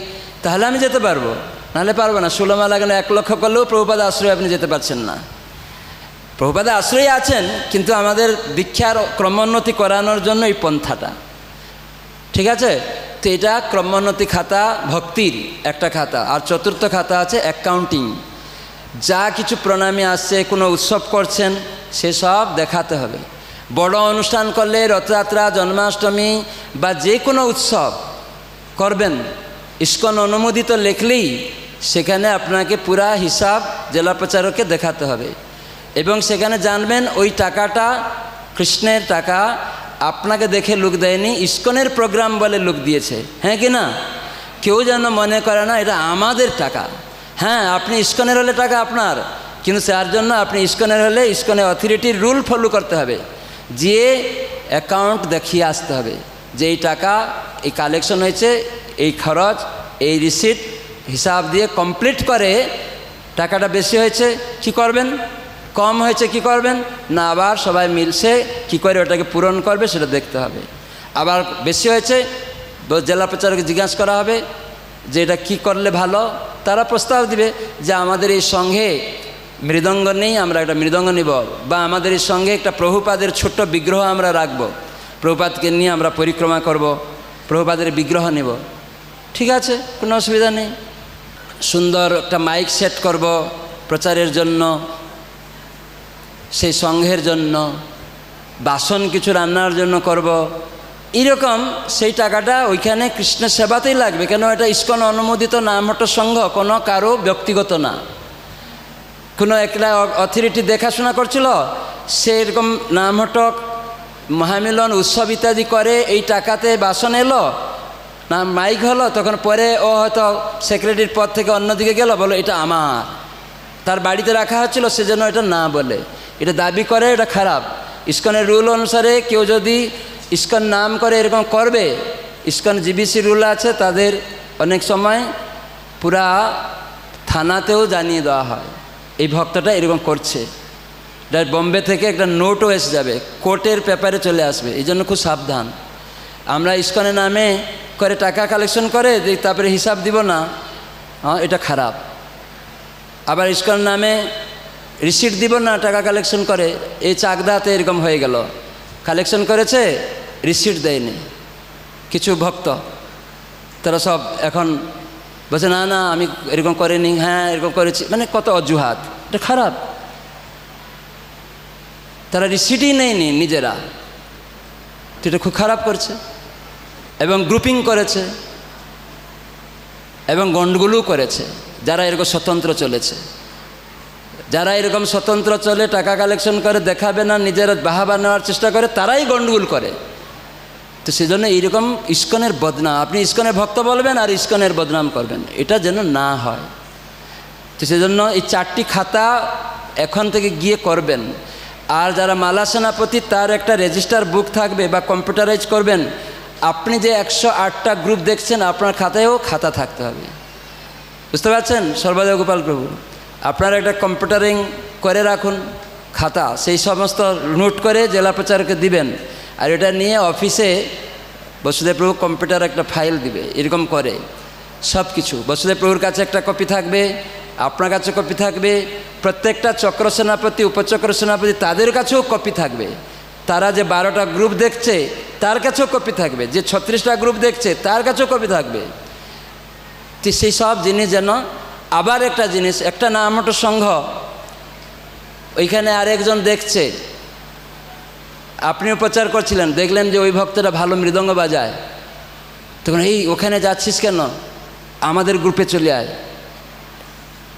তাহলে আমি যেতে পারবো, নাহলে পারবো না। 16 মালা কেন 1 লক্ষ করলেও প্রভুপাদ আশ্রয়ে আপনি যেতে পারছেন না। প্রভুপাদ আশ্রয়ে আছেন, কিন্তু আমাদের দীক্ষার ক্রমোন্নতি করানোর জন্য এই পন্থাটা, ঠিক আছে? তো এটা ক্রমোন্নতি খাতা, ভক্তির একটা খাতা। আর 4র্থ খাতা আছে অ্যাকাউন্টিং। যা কিছু প্রণামী আসছে, কোনো উৎসব করছেন, সেসব দেখাতে হবে। বড় অনুষ্ঠান করলে, রথযাত্রা, জন্মাষ্টমী বা যে কোনো উৎসব করবেন, ইস্কন অনুমোদিত লিখলেই সেখানে আপনাকে পুরা হিসাব জেলা প্রচারককে দেখাতে হবে। এবং সেখানে জানবেন ওই টাকাটা কৃষ্ণের টাকা, আপনাকে দেখে লোক দেয়নি, ইস্কনের প্রোগ্রাম বলে লোক দিয়েছে। হ্যাঁ কি না? কেউ যেন মনে করে না এটা আমাদের টাকা। হ্যাঁ, আপনি ইস্কনের হলে টাকা আপনার, কিন্তু তার জন্য আপনি ইস্কনের হলে ইস্কনের অথরিটির রুল ফলো করতে হবে, যে অ্যাকাউন্ট দেখিয়ে আসতে হবে যে এই টাকা এই কালেকশন হয়েছে, এই খরচ, এই রিসিট হিসাব দিয়ে কমপ্লিট করে টাকাটা বেশি হয়েছে কি করবেন, কম হয়েছে কি করবেন, না আবার সবাই মিলছে কি করে ওটাকে পূরণ করবে সেটা দেখতে হবে। আবার বেশি হয়েছে জেলা প্রচারকে জিজ্ঞাসা করা হবে যে এটা কী করলে ভালো। তারা প্রস্তাব দিবে যে আমাদের এই সঙ্গে মৃদঙ্গ নেই, আমরা একটা মৃদঙ্গ নিব, বা আমাদের এই সঙ্গে একটা প্রভুপাদের ছোট্ট বিগ্রহ আমরা রাখব, প্রভুপাদকে নিয়ে আমরা পরিক্রমা করব, প্রভুপাদের বিগ্রহ নেব। ঠিক আছে, কোনো অসুবিধা নেই। সুন্দর একটা মাইক সেট করব প্রচারের জন্য, সেই সংঘের জন্য, বাসন কিছু রান্নার জন্য করব। এইরকম সেই টাকাটা ওইখানে কৃষ্ণ সেবাতেই লাগবে। কেন? এটা ইস্কন অনুমোদিত নামহট্ট সংঘ, কোনো কারো ব্যক্তিগত না। কোনো একটা অথরিটি দেখাশোনা করছিল, সে এরকম নামহট্ট মহামিলন উৎসব ইত্যাদি করে, এই টাকাতে বাসন এলো না, মাইক হলো, তখন পরে ও হয়তো সেক্রেটারির পদ থেকে অন্যদিকে গেল, বলো এটা আমার, তার বাড়িতে রাখা হচ্ছিল, সেজন্য এটা না বলে এটা দাবি করে, এটা খারাপ। ইস্কনের রুল অনুসারে কেউ যদি ইস্কন নাম করে এরকম করবে, ইস্কন জিবিসি রুল আছে, তাদের অনেক সময় পুরা থানাতেও জানিয়ে দেওয়া হয় এই ভক্তটা এরকম করছে। বোম্বে থেকে একটা নোটও এসে যাবে, কোর্টের পেপারে চলে আসবে। এই জন্য খুব সাবধান। আমরা ইস্কনের নামে করে টাকা কালেকশন করে তারপরে হিসাব দিব না, এটা খারাপ। আবার ইস্কনের নামে রিসিট দিব না টাকা কালেকশন করে। এই চাকদাতে এরকম হয়ে গেল, কালেকশন করেছে, রিসিট দেয়নি কিছু ভক্ত, তারা সব এখন বলছে না না আমি এরকম করিনি, হ্যাঁ এরকম করেছি, মানে কত অজুহাত। এটা খারাপ। তারা রিসিটই নেয়নি নিজেরা, তো এটা খুব খারাপ করছে। এবং গ্রুপিং করেছে এবং গন্ডগোলও করেছে যারা এরকম স্বতন্ত্র চলেছে। যারা এরকম স্বতন্ত্র চলে, টাকা কালেকশন করে, দেখাবে না, নিজেরা বাহাবা নেওয়ার চেষ্টা করে, তারাই গন্ডগোল করে। তো সেজন্য এইরকম ইস্কনের বদনাম, আপনি ইস্কনের ভক্ত বলবেন আর ইস্কনের বদনাম করবেন, এটা যেন না হয়। তো সেজন্য এই 4টি খাতা এখন থেকে গিয়ে করবেন। আর যারা মালা সেনাপতি, তার একটা রেজিস্টার বুক থাকবে বা কম্পিউটারাইজ করবেন। আপনি যে 108টা গ্রুপ দেখছেন, আপনার খাতায়ও খাতা থাকতে হবে, বুঝতে পারছেন? সর্বদা গোপাল প্রভু আপনারা একটা কম্পিউটারিং করে রাখুন খাতা, সেই সমস্ত নোট করে জেলা প্রচারকে দিবেন। আর এটা নিয়ে অফিসে বসুদেব প্রভু কম্পিউটার একটা ফাইল দিবে, এরকম করে সব কিছু। বসুদেব প্রভুর কাছে একটা কপি থাকবে, আপনার কাছে কপি থাকবে, প্রত্যেকটা চক্র সেনাপতি, উপচক্র সেনাপতি, তাদের কাছেও কপি থাকবে। তারা যে 12টা গ্রুপ দেখছে তার কাছেও কপি থাকবে, যে 36টা গ্রুপ দেখছে তার কাছেও কপি থাকবে। তো সেই সব জিনিস যেন। আবার একটা জিনিস, একটা নামহট্ট সংঘ, ওইখানে আরেকজন দেখছে, আপনিও প্রচার করছিলেন, দেখলেন যে ওই ভক্তটা ভালো মৃদঙ্গ বাজায়, তখন এই ওখানে যাচ্ছিস কেন, আমাদের গ্রুপে চলে আয়।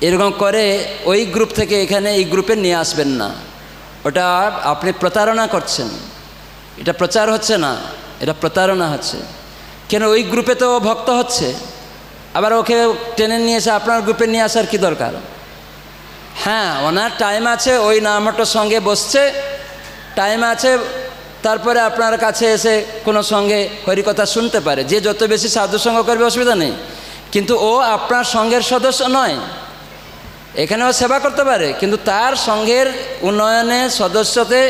এরকম করে ওই গ্রুপ থেকে এখানে এই গ্রুপে নিয়ে আসবেন না। ওটা আপনি প্রতারণা করছেন, এটা প্রচার হচ্ছে না, এটা প্রতারণা হচ্ছে। কেন ওই গ্রুপে তো ভক্ত হচ্ছে, আবার ওকে টেনে নিয়ে এসে আপনার গ্রুপে নিয়ে আসার কি দরকার? হ্যাঁ, ওনার টাইম আছে, ওই নামটার সঙ্গে বসছে, টাইম আছে, তারপরে আপনার কাছে এসে কোনো সঙ্গে হরিকথা শুনতে পারে। যে যত বেশি সাধুসঙ্গ করবে অসুবিধা নেই, কিন্তু ও আপনার সঙ্ঘের সদস্য নয়। এখানেও সেবা করতে পারে, কিন্তু তার সঙ্ঘের উন্নয়নে সদস্যতে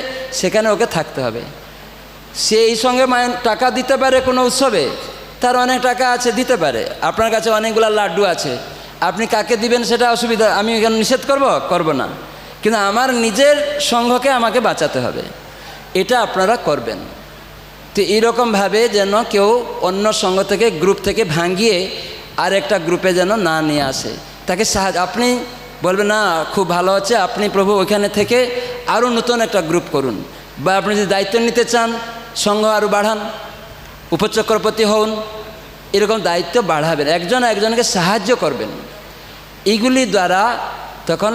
সেখানে ওকে থাকতে হবে। সে এই সঙ্গে টাকা দিতে পারে কোনো উৎসবে, তার অনেক টাকা আছে, দিতে পারে। আপনার কাছে অনেকগুলো লাড্ডু আছে, আপনি কাকে দিবেন সেটা অসুবিধা, আমি এখানে নিষেধ করব না, কিন্তু আমার নিজের সঙ্ঘকে আমাকে বাঁচাতে হবে, এটা আপনারা করবেন। তো এইরকমভাবে যেন কেউ অন্য সঙ্ঘ থেকে, গ্রুপ থেকে ভাঙিয়ে আর একটা গ্রুপে যেন না নিয়ে আসে। তাকে সাহায্য, আপনি বলবেন না খুব ভালো আছে, আপনি প্রভু ওইখানে থেকে আরও নতুন একটা গ্রুপ করুন, বা আপনি যদি দায়িত্ব নিতে চান সঙ্ঘ আরও বাড়ান, উপচক্রবর্তী হন, এরকম দায়িত্ব বাড়াবেন, একজন একজনকে সাহায্য করবেন। এইগুলি দ্বারা তখন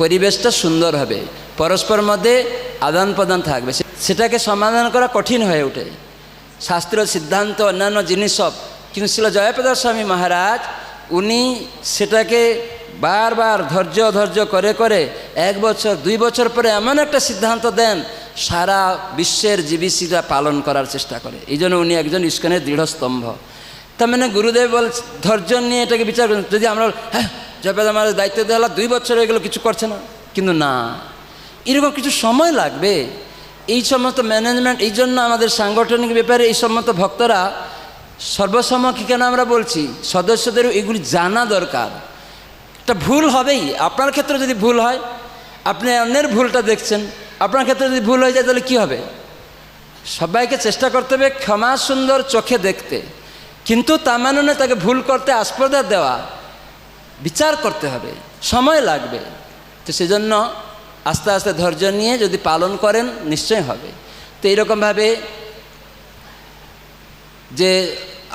পরিবেশটা সুন্দর হবে, পরস্পর মধ্যে আদান প্রদান থাকবে। সেটাকে সমাধান করা কঠিন হয়ে ওঠে, শাস্ত্রীয় সিদ্ধান্ত অন্যান্য জিনিস সব। কিন্তু ছিল জয়প্রকাশ স্বামী মহারাজ, উনি সেটাকে বারবার ধৈর্য করে করে 1 বছর 2 বছর পরে এমন একটা সিদ্ধান্ত দেন, সারা বিশ্বের জিবিসিরা পালন করার চেষ্টা করে। এই জন্য উনি একজন ইস্কনের দৃঢ় স্তম্ভ। তার মানে গুরুদেব বল ধৈর্য নিয়ে এটাকে বিচার করেন। যদি আমরা হ্যাঁ জয়প্রকাশ আমাদের দায়িত্ব দেওয়া হলো, 2 বছর হয়ে গেলো, কিছু করছে না, কিন্তু না, এরকম কিছু সময় লাগবে। এই সমস্ত ম্যানেজমেন্ট, এই জন্য আমাদের সাংগঠনিক ব্যাপারে এই সমস্ত ভক্তরা সর্বসমক্ষে কেন আমরা বলছি, সদস্যদেরও এগুলি জানা দরকার। একটা ভুল হবেই, আপনার ক্ষেত্রে যদি ভুল হয়, আপনি অন্যের ভুলটা দেখছেন, আপনার ক্ষেত্রে যদি ভুল হয়ে যায় তাহলে কী হবে? সবাইকে চেষ্টা করতে হবে ক্ষমা সুন্দর চোখে দেখতে, কিন্তু তা মানে না তাকে ভুল করতে আস্পর্ধা দেওয়া, বিচার করতে হবে, সময় লাগবে। তো সেজন্য আস্তে আস্তে ধৈর্য নিয়ে যদি পালন করেন নিশ্চয় হবে। তো এইরকমভাবে যে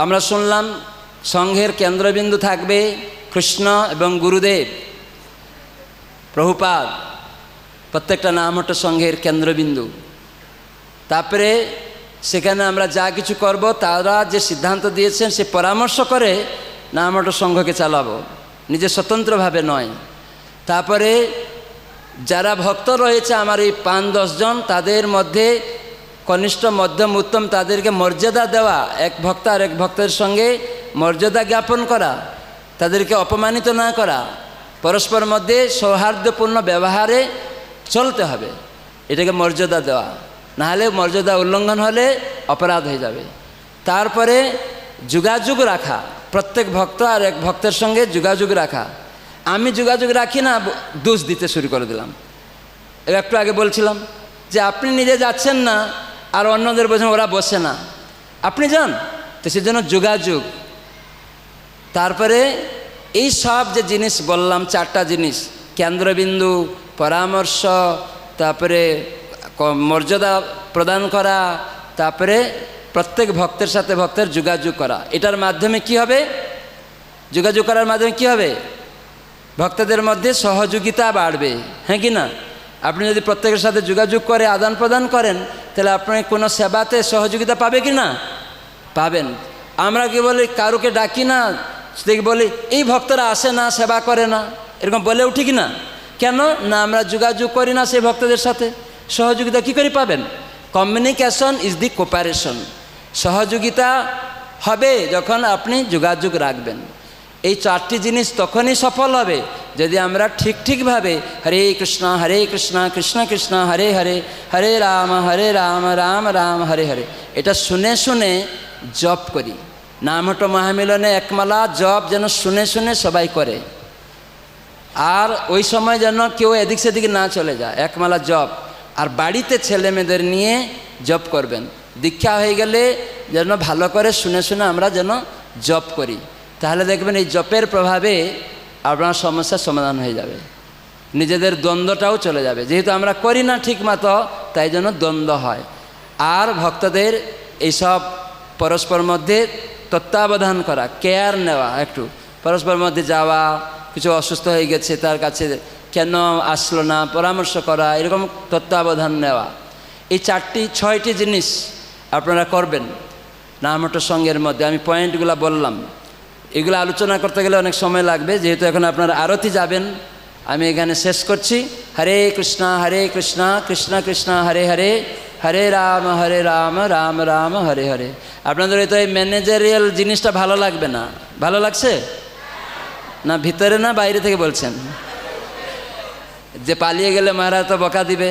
আমরা শুনলাম সংঘের কেন্দ্রবিন্দু থাকবে কৃষ্ণ এবং গুরুদেব, প্রভুপাদ, প্রত্যেকটা নামহট্ট সংঘের কেন্দ্রবিন্দু। তারপরে সেখানে আমরা যা কিছু করব, তারা যে সিদ্ধান্ত দিয়েছেন সে পরামর্শ করে নামহট্ট সংঘকে চালাবো, নিজে স্বতন্ত্রভাবে নয়। তারপরে যারা ভক্ত রয়েছে আমার এই 5-10 জন, তাদের মধ্যে কনিষ্ঠ মধ্যম উত্তম তাদেরকে মর্যাদা দেওয়া, এক ভক্ত আর এক ভক্তের সঙ্গে মর্যাদা জ্ঞাপন করা, তাদেরকে অপমানিত না করা, পরস্পর মধ্যে সৌহার্দ্যপূর্ণ ব্যবহারে চলতে হবে, এটাকে মর্যাদা দেওয়া। নাহলে মর্যাদা উল্লঙ্ঘন হলে অপরাধ হয়ে যাবে। তারপরে যোগাযোগ রাখা, প্রত্যেক ভক্ত আর এক ভক্তের সঙ্গে যোগাযোগ রাখা। আমি যোগাযোগ রাখি না, দোষ দিতে শুরু করে দিলাম। একটু আগে বলছিলাম যে আপনি নিজে যাচ্ছেন না আর অন্যদের বলছেন ওরা বসে না, আপনি যান। তো সেজন্য যোগাযোগ। তারপরে এই সব যে জিনিস বললাম, 4টা জিনিস, কেন্দ্রবিন্দু, পরামর্শ, তারপরে মর্যাদা প্রদান করা, তারপরে প্রত্যেক ভক্তের সাথে ভক্তের যোগাযোগ করা। এটার মাধ্যমে কি হবে? যোগাযোগ করার মাধ্যমে কি হবে? ভক্তদের মধ্যে সহযোগিতা বাড়বে, হ্যাঁ কি না? আপনি যদি প্রত্যেকের সাথে যোগাযোগ করে আদান প্রদান করেন, তাহলে আপনি কোনো সেবাতে সহযোগিতা পাবে কি না? পাবেন। আমরা কি বলি, কারুকে ডাকি না, দেখি বলি এই ভক্তরা আসে না, সেবা করে না, এরকম বলে উঠি কি না? কেন না? আমরা যোগাযোগ করি না সেই ভক্তদের সাথে। সহযোগিতা কী করে পাবেন? Communication is the cooperation. সহযোগিতা হবে যখন আপনি যোগাযোগ রাখবেন। এই 4টি জিনিস তখনই সফল হবে যদি আমরা ঠিকভাবে হরে কৃষ্ণ কৃষ্ণ কৃষ্ণ হরে হরে, হরে রাম রাম রাম হরে হরে, এটা শুনে শুনে জপ করি। নামহট্ট মহামিলনে একমালা জপ যেন শুনে শুনে সবাই করে, আর ওই সময় যেন কেউ এদিক সেদিকে না চলে যায়। একমালা জপ, আর বাড়িতে ছেলে মেয়েদের নিয়ে জপ করবেন। দীক্ষা হয়ে গেলে যেন ভালো করে শুনে শুনে আমরা যেন জপ করি, তাহলে দেখবেন এই জপের প্রভাবে আপনার সমস্যার সমাধান হয়ে যাবে, নিজেদের দ্বন্দ্বটাও চলে যাবে। যেহেতু আমরা করি না ঠিক মতো, তাই জন্য দ্বন্দ্ব হয়। আর ভক্তদের এইসব পরস্পর মধ্যে তত্ত্বাবধান করা, কেয়ার নেওয়া, একটু পরস্পর মধ্যে যাওয়া, কিছু অসুস্থ হয়ে গেছে তার কাছে কেন আসলো না, পরামর্শ করা, এরকম তত্ত্বাবধান নেওয়া, এই 6টি জিনিস আপনারা করবেন নামহট্ট সঙ্গের মধ্যে। আমি পয়েন্টগুলো বললাম, এগুলো আলোচনা করতে গেলে অনেক সময় লাগবে, যেহেতু এখন আপনারা আরতি যাবেন। আমি এখানে শেষ করছি। হরে কৃষ্ণ কৃষ্ণ কৃষ্ণ হরে হরে, হরে রাম রাম রাম হরে হরে। আপনাদের তো এই ম্যানেজারিয়াল জিনিসটা ভালো লাগবে না? ভালো লাগছে না? ভিতরে না বাইরে থেকে বলছেন? যে পালিয়ে গেলে মহারাজ তো বকা দিবে,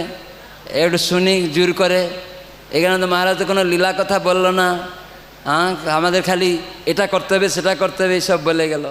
একটু শুনি জোর করে। এখানে তো মহারাজ তো কোনো লীলা কথা বললো না, আমাদের খালি এটা করতে হবে সেটা করতে হবে এইসব বলে গেল।